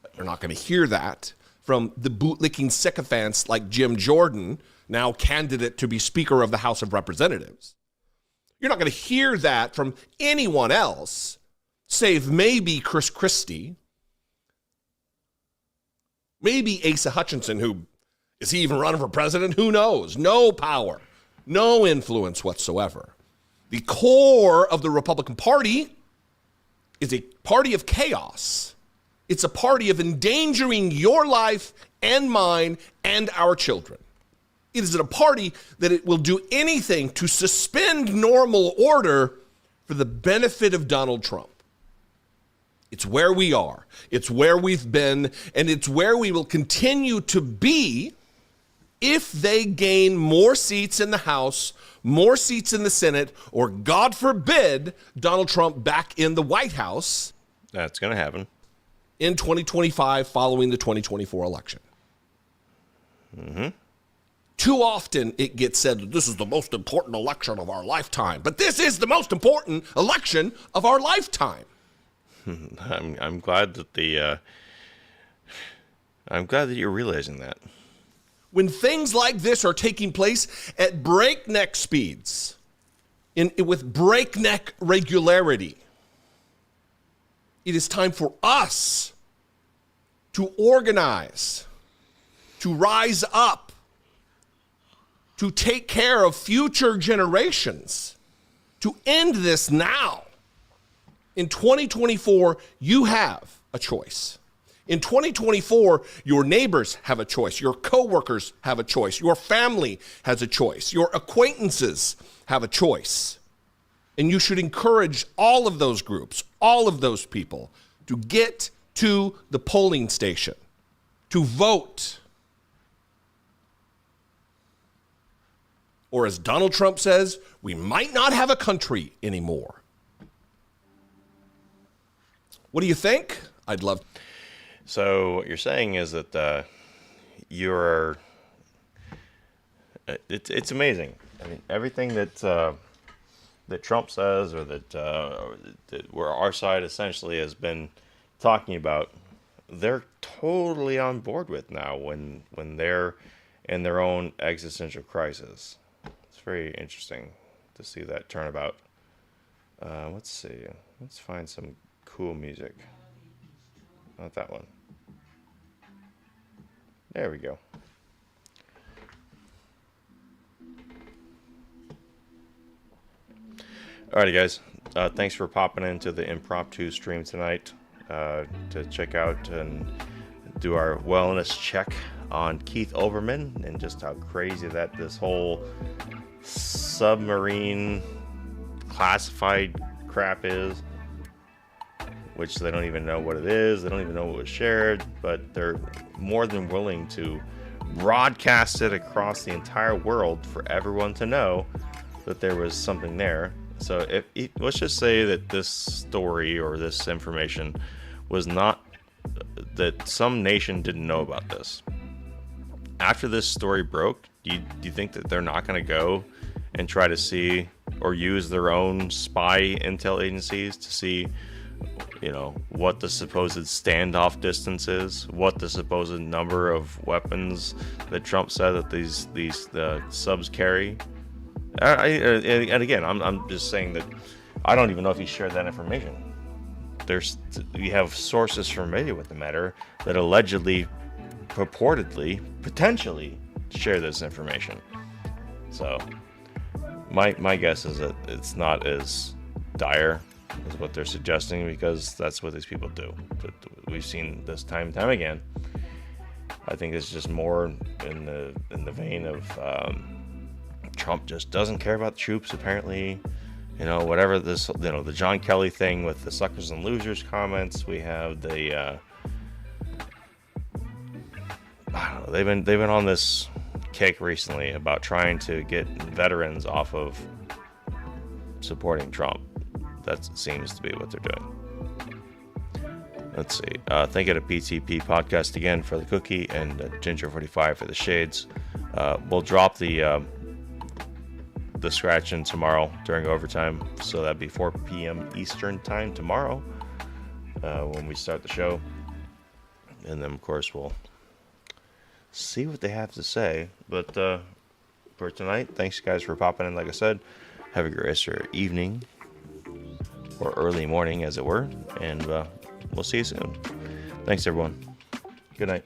But you're not going to hear that from the bootlicking sycophants like Jim Jordan, now candidate to be Speaker of the House of Representatives. You're not going to hear that from anyone else, save maybe Chris Christie, maybe Asa Hutchinson, who, is he even running for president? Who knows? No power, no influence whatsoever. The core of the Republican Party is a party of chaos. It's a party of endangering your life and mine and our children. It is a party that it will do anything to suspend normal order for the benefit of Donald Trump. It's where we are. It's where we've been, and it's where we will continue to be if they gain more seats in the House, more seats in the Senate, or God forbid, Donald Trump back in the White House. That's going to happen. In 2025, following the 2024 election. Mm-hmm. Too often it gets said that this is the most important election of our lifetime. But this is the most important election of our lifetime. I'm glad that I'm glad that you're realizing that. When things like this are taking place at breakneck speeds, with breakneck regularity, it is time for us to organize, to rise up, to take care of future generations, to end this now. In 2024, you have a choice. In 2024, your neighbors have a choice. Your coworkers have a choice. Your family has a choice. Your acquaintances have a choice. And you should encourage all of those groups, all of those people, to get to the polling station, to vote. Or as Donald Trump says, we might not have a country anymore. What do you think? I'd love. So what you're saying is that it's amazing. I mean, everything that Trump says, or that where our side essentially has been talking about, they're totally on board with now when they're in their own existential crisis. It's very interesting to see that turnabout. Let's see. Let's find some cool music. Not that one. There we go. Alrighty, guys. Thanks for popping into the impromptu stream tonight to check out and do our wellness check on Keith Olbermann and just how crazy that this whole submarine classified crap is, which they don't even know what it is. They don't even know what was shared, but they're more than willing to broadcast it across the entire world for everyone to know that there was something there. So let's just say that this story or this information was not, that some nation didn't know about this. After this story broke, do you think that they're not going to go and try to see or use their own spy intel agencies to see, you know, what the supposed standoff distance is, what the supposed number of weapons that Trump said that these subs carry? And again, I'm just saying that I don't even know if he shared that information. You have sources familiar with the matter that allegedly, purportedly, potentially share this information. So my guess is that it's not as dire as what they're suggesting, because that's what these people do. We've seen this time and time again. I think it's just more in the vein of Trump just doesn't care about the troops, apparently. You know, whatever this, you know, the John Kelly thing with the suckers and losers comments. We have the I don't know, they've been on this kick recently about trying to get veterans off of supporting Trump. That seems to be what they're doing. Let's see. Thank you to PTP Podcast again for the cookie and Ginger45 for the shades. We'll drop the scratch-in tomorrow during overtime, so that'd be 4 p.m. Eastern time tomorrow when we start the show. And then, of course, we'll see what they have to say. But for tonight, thanks, guys, for popping in. Like I said, have a great rest of your evening or early morning, as it were. And we'll see you soon. Thanks, everyone. Good night.